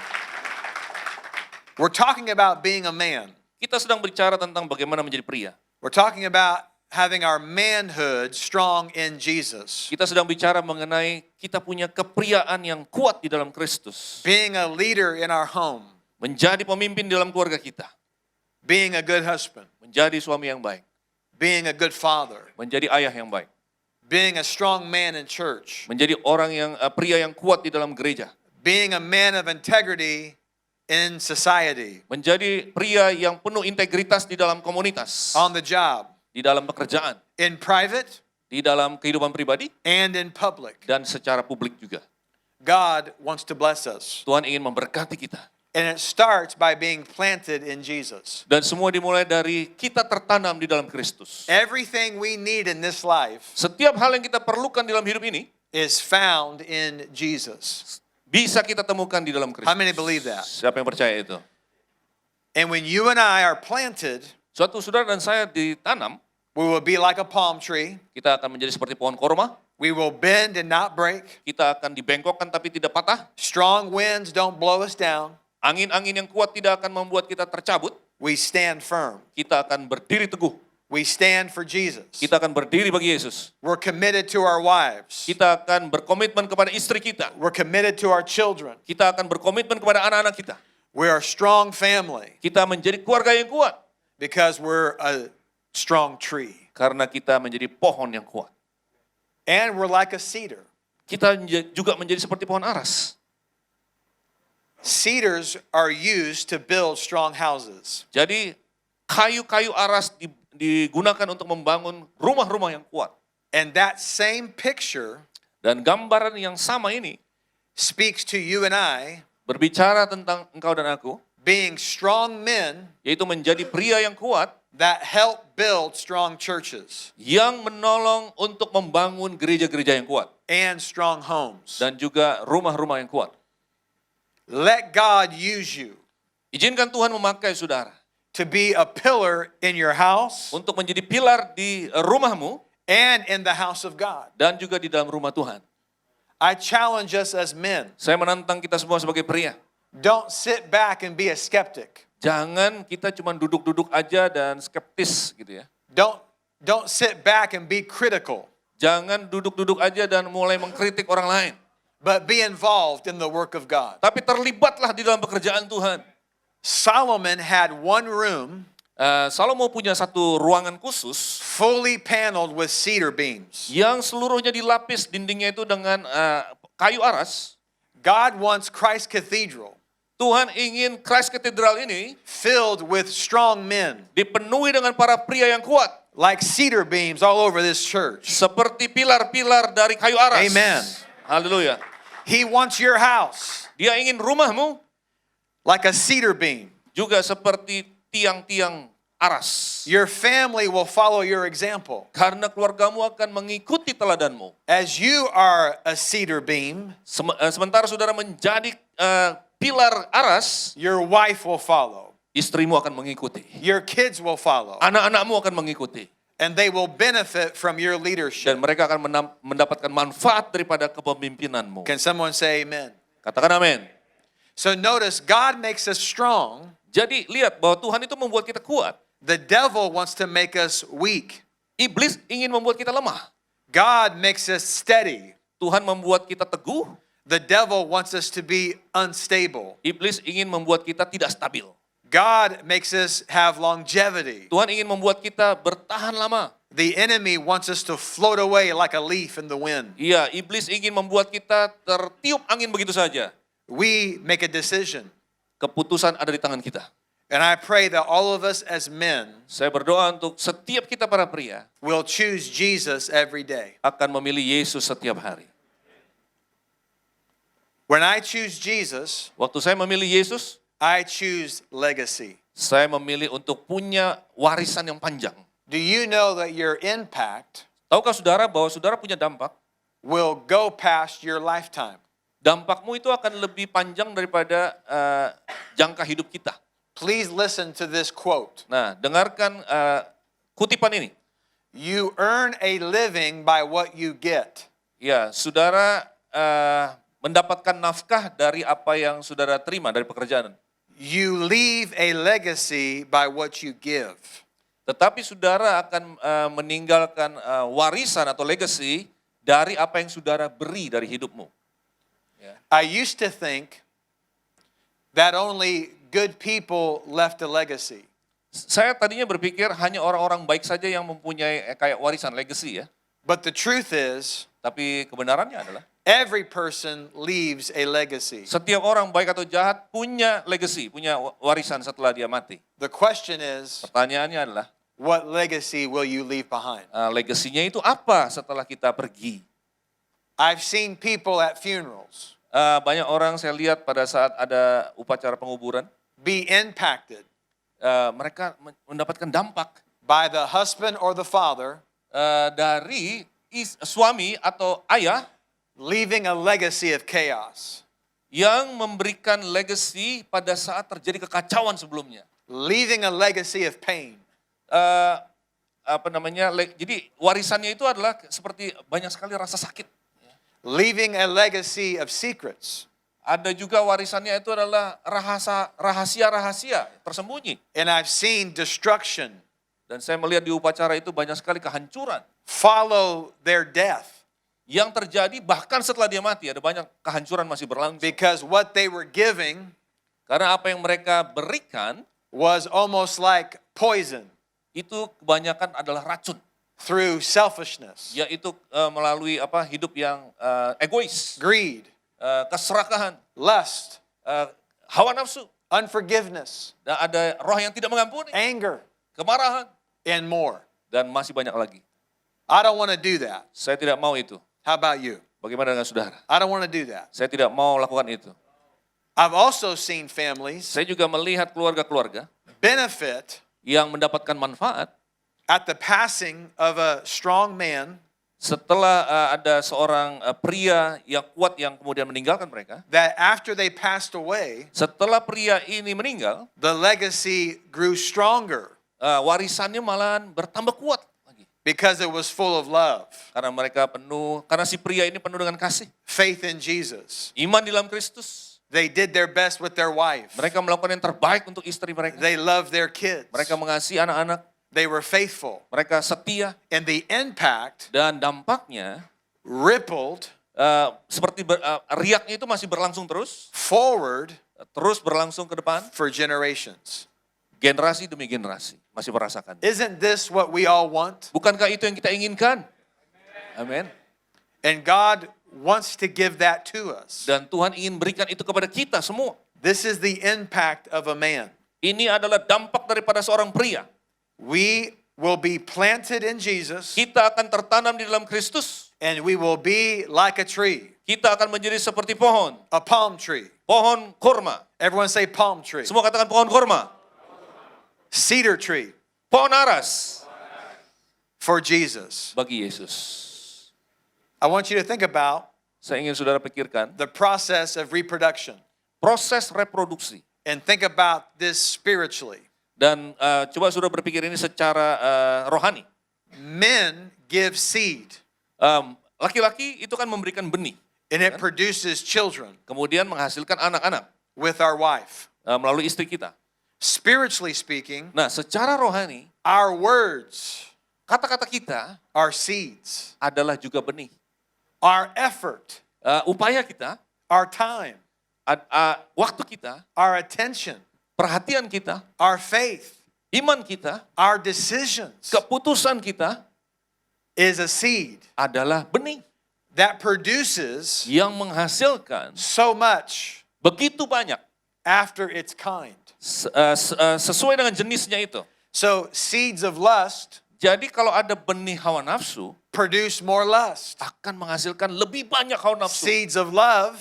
We're talking about being a man. Kita sedang bicara tentang bagaimana menjadi pria. We're talking about having our manhood strong in Jesus. Kita sedang bicara mengenai kita punya kepriaan yang kuat di dalam Kristus. Being a leader in our home. Menjadi pemimpin di dalam keluarga kita. Being a good husband. Menjadi suami yang baik. Being a good father. Menjadi ayah yang baik. Being a strong man in church. Menjadi orang yang pria yang kuat di dalam gereja. Being a man of integrity in society. Menjadi pria yang penuh integritas di dalam komunitas. On the job. Di dalam pekerjaan. In private. Di dalam kehidupan pribadi. And in public. Dan secara publik juga. God wants to bless us. Tuhan ingin memberkati kita. And it starts by being planted in Jesus. Dan semua dimulai dari kita tertanam di dalam Kristus. Everything we need in this life Setiap hal yang kita perlukan dalam hidup ini is found in Jesus. bisa kita temukan di dalam Kristus. How many believe that? Siapa yang percaya itu? And when you and I are planted, Suatu saudara dan saya ditanam, we will be like a palm tree. kita akan menjadi seperti pohon korma. We will bend and not break. Kita akan dibengkokkan tapi tidak patah. Strong winds don't blow us down. Angin-angin yang kuat tidak akan membuat kita tercabut. We stand firm. Kita akan berdiri teguh. We stand for Jesus. Kita akan berdiri bagi Yesus. We're committed to our wives. Kita akan berkomitmen kepada istri kita. We're committed to our children. Kita akan berkomitmen kepada anak-anak kita. We are a strong family Kita menjadi keluarga yang kuat. because we're a strong tree. Karena kita menjadi pohon yang kuat. And we're like a cedar. Kita juga menjadi seperti pohon aras. Cedars are used to build strong houses. Jadi kayu-kayu aras digunakan untuk membangun rumah-rumah yang kuat. And that same picture Dan gambaran yang sama ini speaks to you and I berbicara tentang engkau dan aku, being strong men yaitu menjadi pria yang kuat that help build strong churches yang menolong untuk membangun gereja-gereja yang kuat and strong homes. dan juga rumah-rumah yang kuat. Let God use you Izinkan Tuhan memakai saudara to be a pillar in your house untuk menjadi pilar di rumahmu and in the house of God. dan juga di dalam rumah Tuhan. I challenge us as men. Saya menantang kita semua sebagai pria. Don't sit back and be a skeptic. Jangan kita cuma duduk-duduk aja dan skeptis gitu ya. Don't sit back and be critical, Jangan duduk-duduk aja dan mulai mengkritik orang lain. but be involved in the work of God. Tapi terlibatlah di dalam pekerjaan Tuhan. Solomon had one room Salomo punya satu ruangan khusus fully paneled with cedar beams. yang seluruhnya dilapis dindingnya itu dengan kayu aras. God wants Christ Cathedral Tuhan ingin Christ Cathedral ini filled with strong men, dipenuhi dengan para pria yang kuat. like cedar beams all over this church. Seperti pilar-pilar dari kayu aras. Amen. Haleluya. He wants your house Dia ingin rumahmu like a cedar beam. juga seperti tiang-tiang aras. Your family will follow your example. Karena keluargamu akan mengikuti teladanmu. As you are a cedar beam, Sementara saudara menjadi pilar aras, your wife will follow. istrimu akan mengikuti. Your kids will follow. Anak-anakmu akan mengikuti. And they will benefit from your Dan leadership. mereka akan mendapatkan manfaat daripada kepemimpinanmu. Can someone say amen? Katakan amin. So notice, God makes us strong. Jadi lihat bahwa Tuhan itu membuat kita kuat. The devil wants to make us weak. Iblis ingin membuat kita lemah. God makes us steady. Tuhan membuat kita teguh. The devil wants us to be unstable. Iblis ingin membuat kita tidak stabil. God makes us have longevity. Tuhan ingin membuat kita bertahan lama. The enemy wants us to float away like a leaf in the wind. Iya, iblis ingin membuat kita tertiup angin begitu saja. We make a decision. Keputusan ada di tangan kita. And I pray that all of us as men Saya berdoa untuk setiap kita para pria will choose Jesus every day. akan memilih Yesus setiap hari. When I choose Jesus, Waktu saya memilih Yesus, I choose legacy. saya memilih untuk punya warisan yang panjang. Do you know that your impact Tahukah saudara bahwa saudara punya dampak? will go past your lifetime? Dampakmu itu akan lebih panjang daripada jangka hidup kita. Please listen to this quote. Nah, dengarkan kutipan ini. You earn a living by what you get. Ya, saudara mendapatkan nafkah dari apa yang saudara terima dari pekerjaan. You leave a legacy by what you give. Tetapi saudara akan meninggalkan warisan atau legacy dari apa yang saudara beri dari hidupmu. I used to think that only good people left a legacy. Saya tadinya berpikir hanya orang-orang baik saja yang mempunyai kayak warisan legacy ya. But the truth is, Tapi kebenarannya adalah every person leaves a legacy. setiap orang baik atau jahat punya legacy, punya warisan setelah dia mati. The question is, Pertanyaannya adalah what legacy will you leave behind? legasinya itu apa setelah kita pergi? I've seen people at funerals Banyak orang saya lihat pada saat ada upacara penguburan, be impacted mereka mendapatkan dampak by the husband or the father dari suami atau ayah leaving a legacy of chaos, yang memberikan legacy pada saat terjadi kekacauan sebelumnya. leaving a legacy of pain. Jadi warisannya itu adalah seperti banyak sekali rasa sakit. Leaving a legacy of secrets. Ada juga warisannya itu adalah rahasia-rahasia tersembunyi. And I've seen destruction Dan saya melihat di upacara itu banyak sekali kehancuran follow their death yang terjadi bahkan setelah dia mati. Ada banyak kehancuran masih berlangsung. because what they were giving Karena apa yang mereka berikan was almost like poison itu kebanyakan adalah racun. through selfishness, Yaitu melalui hidup yang egois, greed, keserakahan, lust, hawa nafsu. unforgiveness, Dan ada roh yang tidak mengampuni, anger, kemarahan, and more. dan masih banyak lagi. I don't want to do that. Saya tidak mau itu. How about you? Bagaimana dengan saudara? I don't want to do that. Saya tidak mau lakukan itu. I've also seen families Saya juga melihat keluarga-keluarga benefit yang mendapatkan manfaat at the passing of a strong man setelah ada seorang pria yang kuat yang kemudian meninggalkan mereka. that after they passed away, Setelah pria ini meninggal, the legacy grew stronger warisannya malahan bertambah kuat lagi. because it was full of love, Karena si pria ini penuh dengan kasih. faith in Jesus. Iman di dalam Kristus. They did their best with their wife. Mereka melakukan yang terbaik untuk istri mereka. They loved their kids. Mereka mengasihi anak-anak. They were faithful. Mereka setia. And the impact Dan dampaknya rippled riaknya itu masih berlangsung terus. forward Terus berlangsung ke depan. for generations. Generasi demi generasi masih merasakan. Isn't this what we all want? Bukankah itu yang kita inginkan? Amin. And God wants to give that to us. Dan Tuhan ingin berikan itu kepada kita semua. This is the impact of a man. Ini adalah dampak daripada seorang pria. We will be planted in Jesus, Kita akan tertanam di dalam Kristus. and we will be like a tree, Kita akan menjadi seperti pohon. a palm tree. Pohon kurma. Everyone say palm tree. Semua katakan pohon kurma. Cedar tree Pohon aras. for Jesus. Bagi Yesus. I want you to think about Saya ingin saudara pikirkan the process of reproduction proses reproduksi. and think about this spiritually. Dan coba saudara berpikir ini secara rohani. Men give seed, Laki-laki itu kan memberikan benih. and it produces children Kemudian menghasilkan anak-anak with our wife. melalui istri kita. Spiritually speaking, Nah, secara rohani, our words kata-kata kita are seeds. adalah juga benih. Our effort, Upaya kita, our time, waktu kita, our attention, perhatian kita, our faith, iman kita, our decisions keputusan kita is a seed adalah benih that produces yang menghasilkan so much begitu banyak after its kind. sesuai dengan jenisnya itu. So seeds of lust Jadi kalau ada benih hawa nafsu, produce more lust. akan menghasilkan lebih banyak hawa nafsu. Seeds of love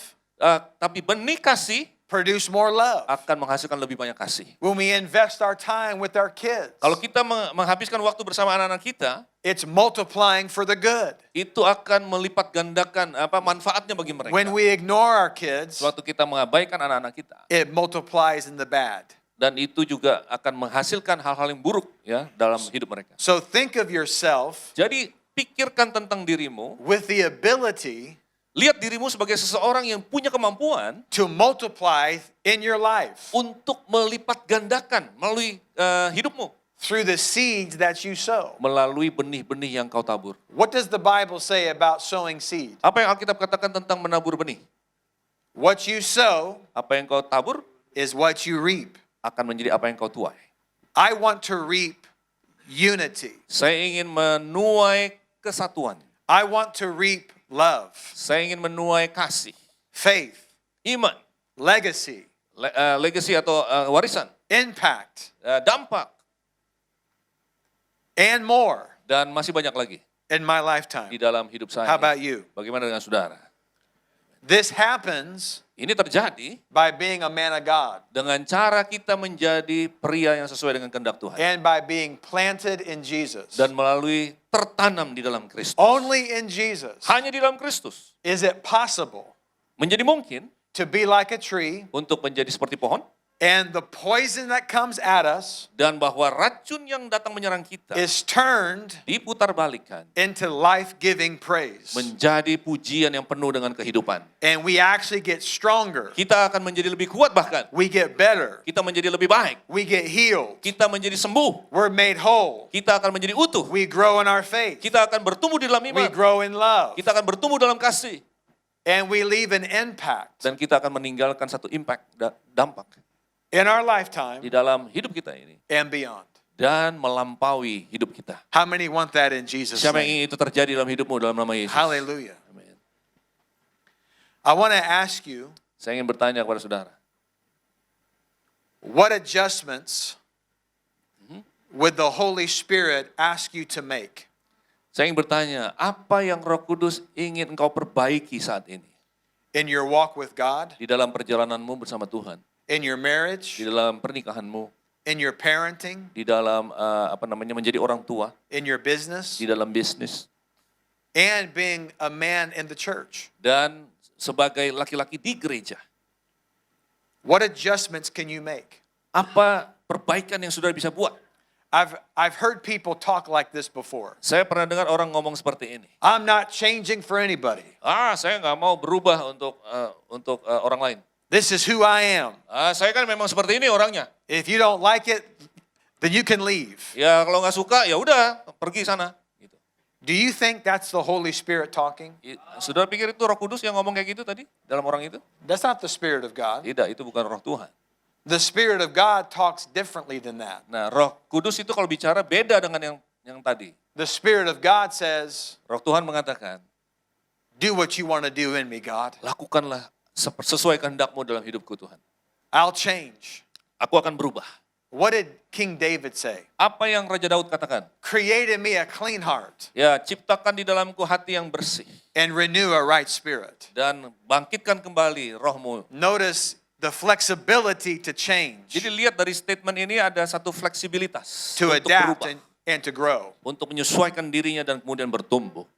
Tapi benih kasih produce more love. akan menghasilkan lebih banyak kasih. When we invest our time with our kids, Kalau kita menghabiskan waktu bersama anak-anak kita, it's multiplying for the good. itu akan melipat gandakan manfaatnya bagi mereka. When we ignore our kids, Suatu kita mengabaikan anak-anak kita, it multiplies in the bad. dan itu juga akan menghasilkan hal-hal yang buruk ya dalam hidup mereka. So think of yourself Jadi pikirkan tentang dirimu, with the ability lihat dirimu sebagai seseorang yang punya kemampuan to multiply in your life untuk melipat gandakan melalui hidupmu, through the seeds that you sow. melalui benih-benih yang kau tabur. What does the Bible say about sowing seed? Apa yang Alkitab katakan tentang menabur benih? What you sow Apa yang kau tabur is what you reap. akan menjadi apa yang kau tuai. I want to reap unity. Saya ingin menuai kesatuan. I want to reap love, Saya ingin menuai kasih, faith, iman, legacy, legacy atau warisan, impact, dampak, and more dan masih banyak lagi in my di lifetime. dalam hidup saya. How about you? Bagaimana dengan saudara? This happens Ini terjadi by being a man of God dengan cara kita menjadi pria yang sesuai dengan kehendak Tuhan. and by being planted in Jesus. Dan melalui tertanam di dalam Kristus. Only in Jesus Hanya di dalam Kristus. is it possible Menjadi mungkin to be like a tree, untuk menjadi seperti pohon. and the poison that comes at us Dan bahwa racun yang datang menyerang kita is turned diputarbalikkan into life-giving praise. menjadi pujian yang penuh dengan kehidupan. And we actually get stronger. Kita akan menjadi lebih kuat bahkan. We get better. Kita menjadi lebih baik. We get healed. Kita menjadi sembuh. We're made whole. Kita akan menjadi utuh. We grow in our faith. Kita akan bertumbuh di dalam We iman. grow in love. Kita akan bertumbuh dalam kasih. And we leave an impact Dan kita akan meninggalkan satu impact, dampak in our di lifetime dalam hidup kita ini. and beyond. Dan melampaui hidup kita. How many want that in Jesus' Siapa yang name? ingin itu terjadi dalam hidupmu dalam nama Yesus? Hallelujah. Amin. I want to ask you, Saya ingin bertanya kepada saudara. what adjustments would the Holy Spirit ask you to make? Saya ingin bertanya, apa yang Roh Kudus ingin engkau perbaiki saat ini? In your walk with God, Di dalam perjalananmu bersama Tuhan. in your marriage, Di dalam pernikahanmu. in your parenting, Di dalam menjadi orang tua. in your business, Di dalam bisnis. and being a man in the church. Dan sebagai laki-laki di gereja. What adjustments can you make? Apa perbaikan yang saudara bisa buat? I've heard people talk like this before. Saya pernah dengar orang ngomong seperti ini. I'm not changing for anybody. Saya nggak mau berubah untuk orang lain. This is who I am. Saya kan memang seperti ini orangnya. If you don't like it, then you can leave. Ya kalau nggak suka ya udah pergi sana. Gitu. Do you think that's the Holy Spirit talking? Saudara pikir itu Roh Kudus yang ngomong kayak gitu tadi dalam orang itu? That's not the Spirit of God. Tidak, itu bukan Roh Tuhan. The Spirit of God talks differently than that. Nah, Roh Kudus itu kalau bicara beda dengan yang tadi. The Spirit of God says, Roh Tuhan mengatakan, do what you want to do in me, God. lakukanlah sesuai kehendakmu dalam hidupku Tuhan. I'll change. Aku akan berubah. What did King David say? Apa yang Raja Daud katakan? Create in me a clean heart Ya, ciptakan di dalamku hati yang bersih. and renew a right spirit. Dan bangkitkan kembali rohmu. Notice the flexibility to change, Jadi lihat dari statement ini ada satu fleksibilitas to untuk adapt berubah. and to grow. Untuk menyesuaikan dirinya dan kemudian bertumbuh.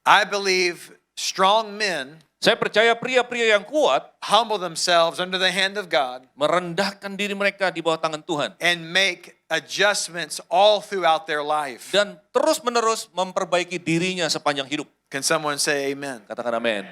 I believe strong men Saya percaya pria-pria yang kuat humble themselves under the hand of God merendahkan diri mereka di bawah tangan Tuhan. and make adjustments all throughout their life. Dan terus-menerus memperbaiki dirinya sepanjang hidup. Can someone say amen? Katakan amin.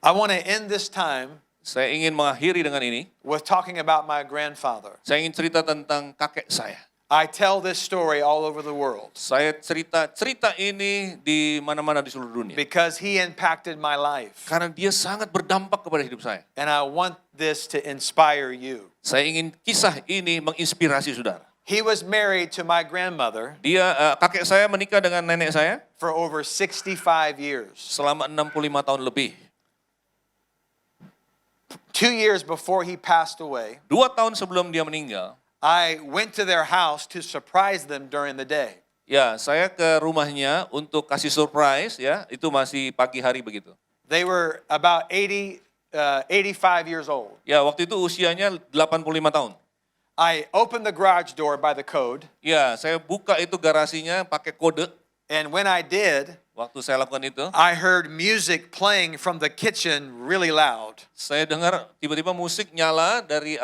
I want to end this time Saya ingin mengakhiri dengan ini. with talking about my grandfather. Saya ingin cerita tentang kakek saya. I tell this story all over the world Saya cerita ini di mana-mana di seluruh dunia. because he impacted my life. Karena dia sangat berdampak kepada hidup saya. And I want this to inspire you. Saya ingin kisah ini menginspirasi saudara. He was married to my grandmother Kakek saya menikah dengan nenek saya for over 65 years. selama 65 tahun lebih. 2 years before he passed away, 2 tahun sebelum dia meninggal, I went to their house to surprise them during the day. ya saya ke rumahnya untuk kasih surprise ya, itu masih pagi hari begitu. They were about 85 years old. Ya waktu itu usianya 85 tahun. I opened the garage door by the code, Ya saya buka itu garasinya pakai kode. and when I did, Waktu saya lakukan itu, I heard music playing from the kitchen really loud. saya dengar tiba-tiba musik nyala dari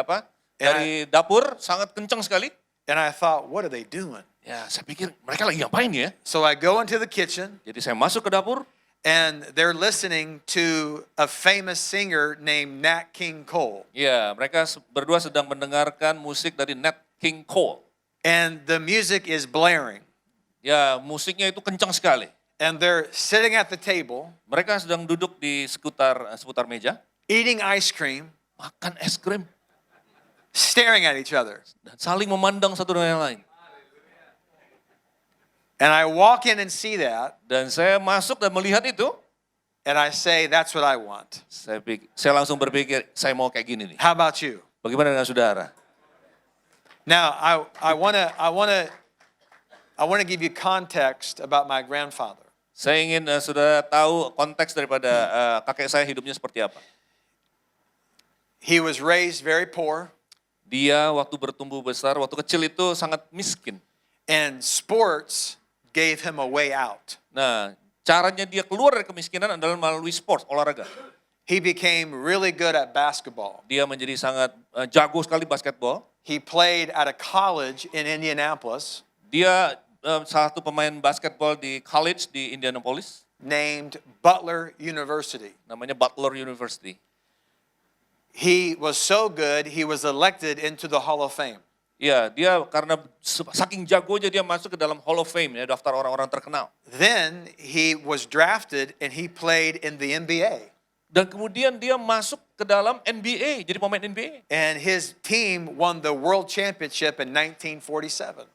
dari dapur sangat kencang sekali. And I thought, what are they doing? Ya saya pikir mereka lagi ngapain ya? So I go into the kitchen, Jadi saya masuk ke dapur. and they're listening to a famous singer named Nat King Cole. Ya, mereka berdua sedang mendengarkan musik dari Nat King Cole. And the music is blaring. Ya, musiknya itu kencang sekali. And they're sitting at the table, Mereka sedang duduk di seputar meja, eating ice cream, makan es krim, staring at each other. dan saling memandang satu dengan yang lain. And I walk in and see that, Dan saya masuk dan melihat itu, and I say, that's what I want. saya langsung berpikir, saya mau kayak gini nih. How about you? Bagaimana dengan saudara? Now, I want to give you context about my grandfather. Saya ingin saudara tahu konteks daripada kakek saya hidupnya seperti apa. He was raised very poor, Dia waktu bertumbuh besar, waktu kecil itu sangat miskin. and sports gave him a way out. Nah, caranya dia keluar dari kemiskinan adalah melalui sport, olahraga. He became really good at basketball. Dia menjadi sangat jago sekali basketball. He played at a college in Indianapolis Dia salah satu pemain basketball di college di Indianapolis, named Butler University. namanya Butler University. He was so good, he was elected into the Hall of Fame. Ya, dia karena saking jagonya dia masuk ke dalam Hall of Fame, ya, daftar orang-orang terkenal. Then he was drafted and he played in the NBA. Dan kemudian dia masuk ke dalam NBA, jadi pemain NBA. And his team won the world championship in 1947.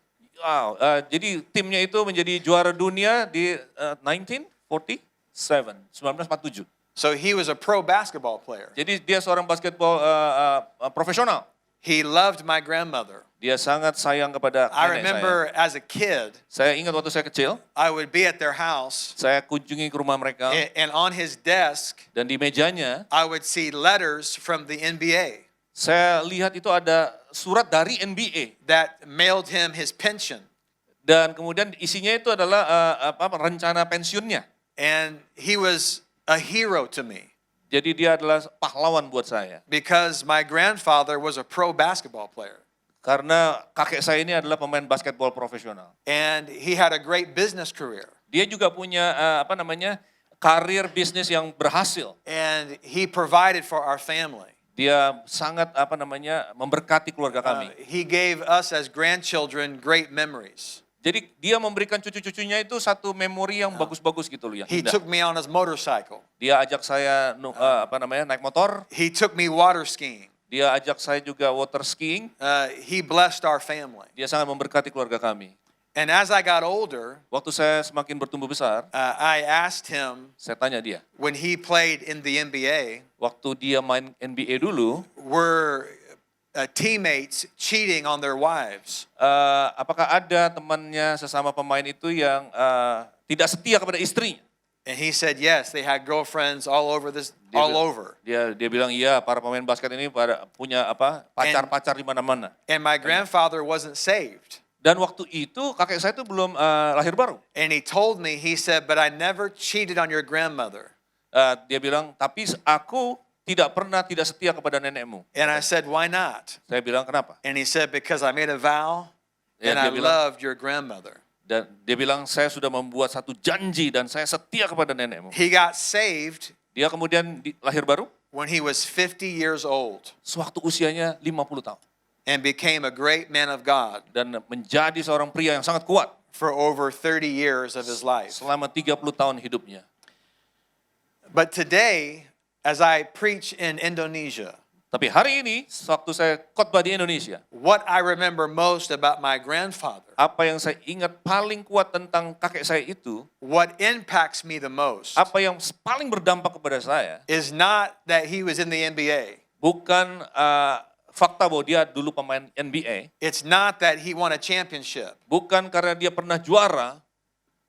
Wow, jadi timnya itu menjadi juara dunia di 1947. So he was a pro basketball player. Jadi dia seorang basketball profesional. He loved my grandmother. Dia sangat sayang kepada I nenek remember as a kid, saya. Saya ingat waktu saya kecil, I would be at their house, saya kunjungi ke rumah mereka, and on his desk, dan di mejanya I would see letters from the NBA saya lihat itu ada surat dari NBA. that mailed him his pension. Dan kemudian isinya itu adalah rencana pensiunnya. And he was a hero to me Jadi dia adalah pahlawan buat saya. because my grandfather was a pro basketball player. Karena kakek saya ini adalah pemain basketball profesional. And he had a great business career. Dia juga punya karir bisnis yang berhasil. And he provided for our family. Dia sangat memberkati keluarga kami. He gave us as grandchildren great memories. Jadi dia memberikan cucu-cucunya itu satu memori yang bagus-bagus gitu loh, yang He indah. took me on his motorcycle. Dia ajak saya naik motor. He took me water skiing. Dia ajak saya juga water skiing. He blessed our family. Dia sangat memberkati keluarga kami. And as I got older, Waktu saya semakin bertumbuh besar, I asked him saya tanya dia, when he played in the NBA, waktu dia main NBA dulu, were teammates cheating on their wives? apakah ada temannya sesama pemain itu yang tidak setia kepada istrinya? And he said, yes, they had girlfriends all over Dia bilang iya, para pemain basket ini punya pacar-pacar di mana-mana. And my grandfather wasn't saved. Dan waktu itu kakek saya itu belum lahir baru. And he told me, he said, but I never cheated on your grandmother. Dia bilang, tapi aku tidak setia kepada nenekmu. And I said, why not? Saya bilang, kenapa? And he said, because I made a vow and I dia bilang, loved your grandmother. Dan dia bilang, saya sudah membuat satu janji dan saya setia kepada nenekmu. He got saved Dia kemudian lahir baru when he was 50 years old sewaktu usianya 50 tahun. and became a great man of God Dan menjadi seorang pria yang sangat kuat for over 30 years of his life. selama 30 tahun hidupnya. But today, as I preach in Indonesia, Tapi hari ini, waktu saya khotbah di Indonesia, what I remember most about my grandfather, apa yang saya ingat paling kuat tentang kakek saya itu, what impacts me the most, apa yang paling berdampak kepada saya, is not that he was in the NBA. bukan fakta bahwa dia dulu pemain NBA, It's not that he won a championship. bukan karena dia pernah juara,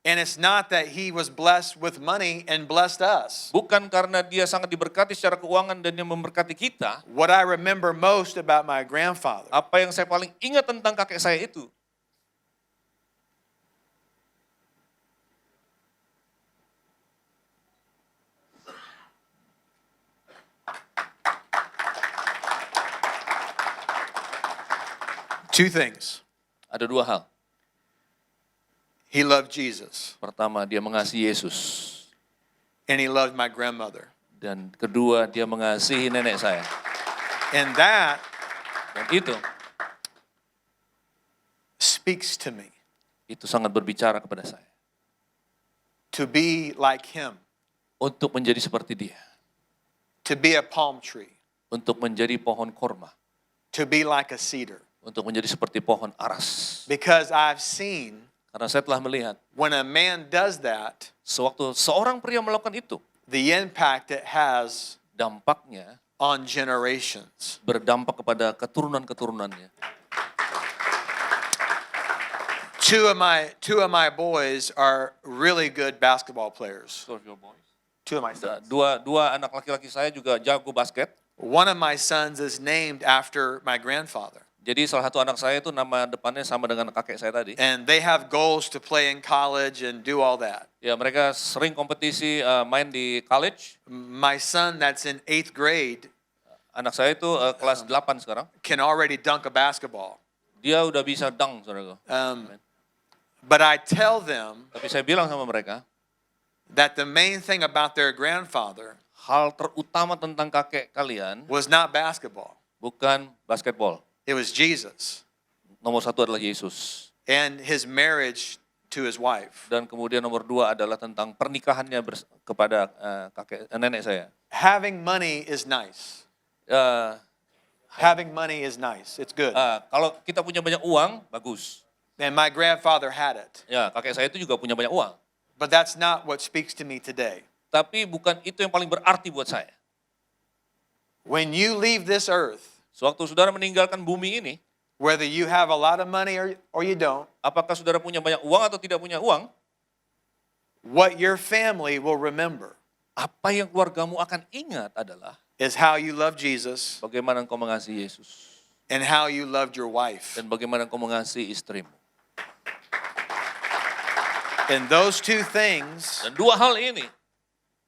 And it's not that he was blessed with money and blessed us. bukan karena dia sangat diberkati secara keuangan dan dia memberkati kita. What I remember most about my grandfather Apa yang saya paling ingat tentang kakek saya itu, two things. ada dua hal. He loved Jesus, Pertama, dia mengasihi Yesus. and he loved my grandmother. Dan kedua, dia mengasihi nenek saya. And that Dan itu speaks to me, itu sangat berbicara kepada saya. to be like him, Untuk menjadi seperti dia. to be a palm tree, Untuk menjadi pohon korma. to be like a cedar. Untuk menjadi seperti pohon aras. Because I've seen Karena saya telah melihat, when a man does that, sewaktu seorang pria melakukan itu, the impact it has dampaknya on generations. berdampak kepada keturunan-keturunannya. Two of my boys are really good basketball players. Two of my sons. Dua anak laki-laki saya juga jago basket. One of my sons is named after my grandfather. Jadi salah satu anak saya itu nama depannya sama dengan kakek saya tadi. And they have goals to play in college and do all that. Ya, mereka sering kompetisi main di college. My son that's in 8th grade Anak saya itu kelas 8 sekarang. can already dunk a basketball. Dia udah bisa dunk, saudaraku. But I tell them Tapi saya bilang sama mereka, that the main thing about their grandfather hal terutama tentang kakek kalian was not basketball. bukan basketball. It was Jesus Nomor satu adalah Yesus. and his marriage to his wife. Dan kemudian nomor dua adalah tentang pernikahannya kepada nenek saya. Having money is nice. Having money is nice. It's good. Kalau kita punya banyak uang, bagus. And my grandfather had it. Ya, kakek saya itu juga punya banyak uang. But that's not what speaks to me today. Tapi bukan itu yang paling berarti buat saya. When you leave this earth, Sewaktu saudara meninggalkan bumi ini, whether you have a lot of money or you don't, apakah saudara punya banyak uang atau tidak punya uang, what your family will remember apa yang keluargamu akan ingat adalah is how you love Jesus bagaimana engkau mengasihi Yesus and how you loved your wife. dan bagaimana engkau mengasihi istrimu. And those two things Dan dua hal ini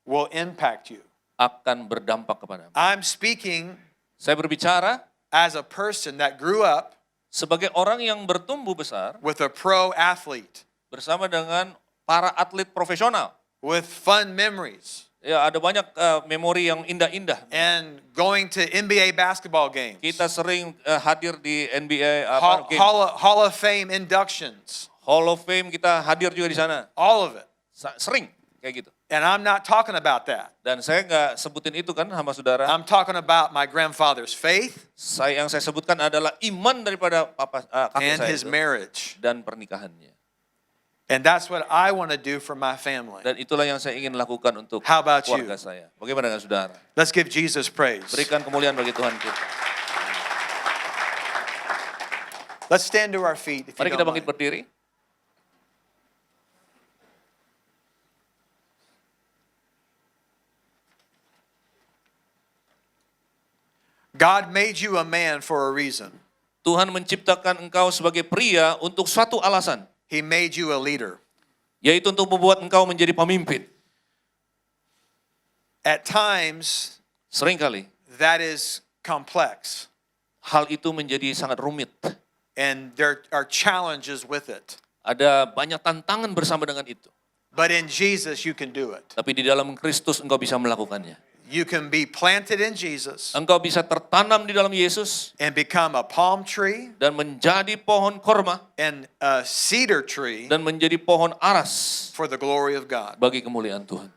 will impact you. akan berdampak kepadamu. I'm speaking Saya berbicara as a person that grew up sebagai orang yang bertumbuh besar with a pro athlete, bersama dengan para atlet profesional. with fun memories, Ya, ada banyak memori yang indah-indah. and going to NBA basketball games, Kita sering hadir di NBA Hall of Fame inductions, Hall of Fame, kita hadir juga di sana. all of it. Sering kayak gitu. And I'm not talking about that. Dan saya nggak sebutin itu kan sama saudara. I'm talking about my grandfather's faith Yang saya sebutkan adalah iman daripada kakek and saya his itu, marriage. dan pernikahannya. And that's what I want to do for my family. Dan itulah yang saya ingin lakukan untuk How about you? keluarga saya. Bagaimana dengan saudara? Let's give Jesus praise. Berikan kemuliaan bagi Tuhan kita. Let's stand to our feet if you Mari kita don't bangkit mind. berdiri. God made you a man for a reason. Tuhan menciptakan engkau sebagai pria untuk suatu alasan, He made you a leader. yaitu untuk membuat engkau menjadi pemimpin. At times, Seringkali that is complex, hal itu menjadi sangat rumit. and there are challenges with it. Ada banyak tantangan bersama dengan itu. But in Jesus, you can do it. Tapi di dalam Kristus engkau bisa melakukannya. You can be planted in Jesus Engkau bisa tertanam di dalam Yesus and become a palm tree dan menjadi pohon korma and a cedar tree dan menjadi pohon aras for the glory of God. bagi kemuliaan Tuhan.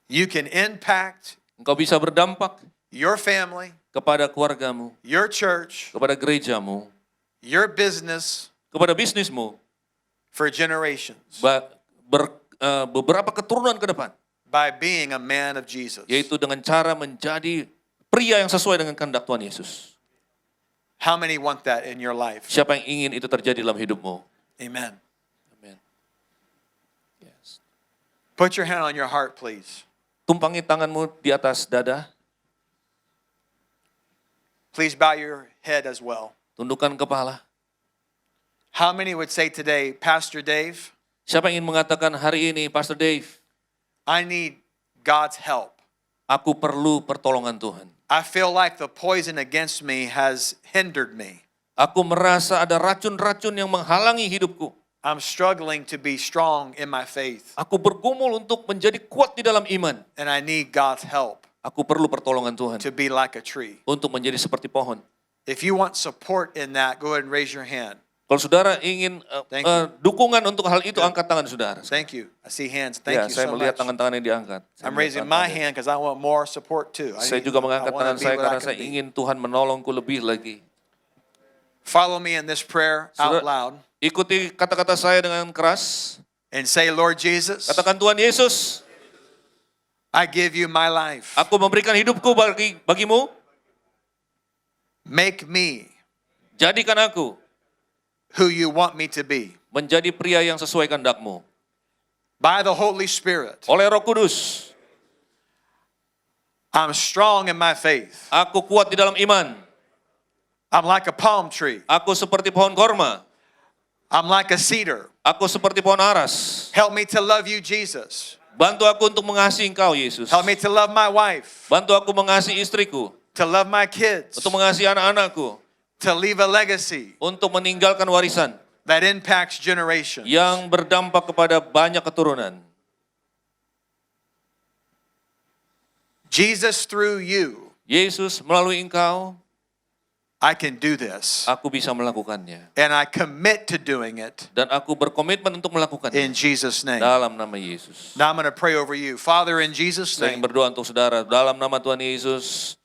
You can impact Engkau bisa berdampak your family, kepada keluargamu, your church, kepada gerejamu, your business kepada bisnismu, for generations beberapa keturunan ke depan. by being a man of Jesus. Yaitu dengan cara menjadi pria yang sesuai dengan kehendak Tuhan Yesus. How many want that in your life? Siapa yang ingin itu terjadi dalam hidupmu? Amen. Amin. Yes. Put your hand on your heart, please. Tumpangi tanganmu di atas dada, Please bow your head as well. tundukkan kepala. How many would say today, Pastor Dave, Siapa yang ingin mengatakan hari ini, Pastor Dave, I need God's help. aku perlu pertolongan Tuhan. I feel like the poison against me has hindered me. Aku merasa ada racun-racun yang menghalangi hidupku. I'm struggling to be strong in my faith, Aku bergumul untuk menjadi kuat di dalam iman. and I need God's help Aku perlu pertolongan Tuhan to be like a tree. untuk menjadi seperti pohon. If you want support in that, go ahead and raise your hand. Kalau saudara ingin Thank you. dukungan untuk hal itu, angkat tangan saudara. Thank you. I see hands. Thank Ya, you saya so melihat much. tangan-tangan yang diangkat. I'm raising my hand because I want more support too. Saya juga mengangkat wanna tangan be saya what I karena can saya be. ingin Tuhan menolongku lebih lagi. Follow me in this prayer out Saudara, loud ikuti kata-kata saya dengan keras. and say, Lord Jesus, Katakan, Tuhan Yesus, I give you my life. aku memberikan hidupku bagimu. Make me Jadikan aku who you want me to be. menjadi pria yang sesuai kehendak-Mu. By the Holy Spirit, Oleh Roh Kudus, I'm strong in my faith. aku kuat di dalam iman. I'm like a palm tree. Aku seperti pohon korma. I'm like a cedar. Aku seperti pohon aras. Help me to love you, Jesus. Bantu aku untuk mengasihi Engkau, Yesus. Help me to love my wife, Bantu aku mengasihi istriku, to love my kids, untuk mengasihi anak-anakku, to leave a legacy untuk meninggalkan warisan that impacts generations. yang berdampak kepada banyak keturunan. Jesus, through you, Yesus, melalui Engkau, I can do this. aku bisa melakukannya. And I commit to doing it Dan aku berkomitmen untuk melakukannya. in Jesus' name. Dalam nama Yesus. Now I'm going to pray over you. Father, in Jesus' Saya ingin name, berdoa untuk saudara. Dalam nama Tuhan Yesus,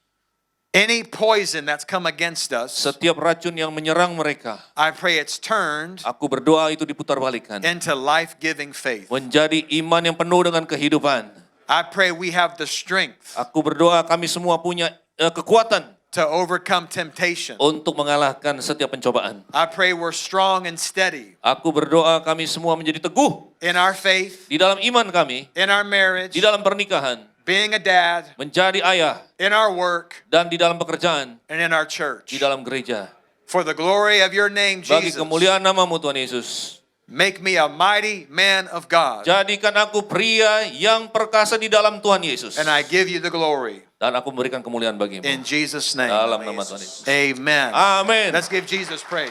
any poison that's come against us, setiap racun yang menyerang mereka, I pray it's turned aku berdoa itu diputarbalikkan. into life-giving faith. Menjadi iman yang penuh dengan kehidupan. I pray we have the strength Aku berdoa kami semua punya kekuatan to overcome temptation. untuk mengalahkan setiap pencobaan. I pray we're strong and steady Aku berdoa kami semua menjadi teguh in our faith, di dalam iman kami, in our marriage, di dalam pernikahan, being a dad, menjadi ayah, in our work, dan di dalam pekerjaan, and in our di church. dalam gereja. For the glory of your name, Bagi Jesus, kemuliaan nama-Mu Tuhan Yesus. make me a mighty man of God. Jadikan aku pria yang perkasa di dalam Tuhan Yesus. And I give you the glory Dan aku memberikan kemuliaan bagimu. in Jesus' name. Dalam nama Tuhan Yesus. Amen. Amin. Let's give Jesus praise.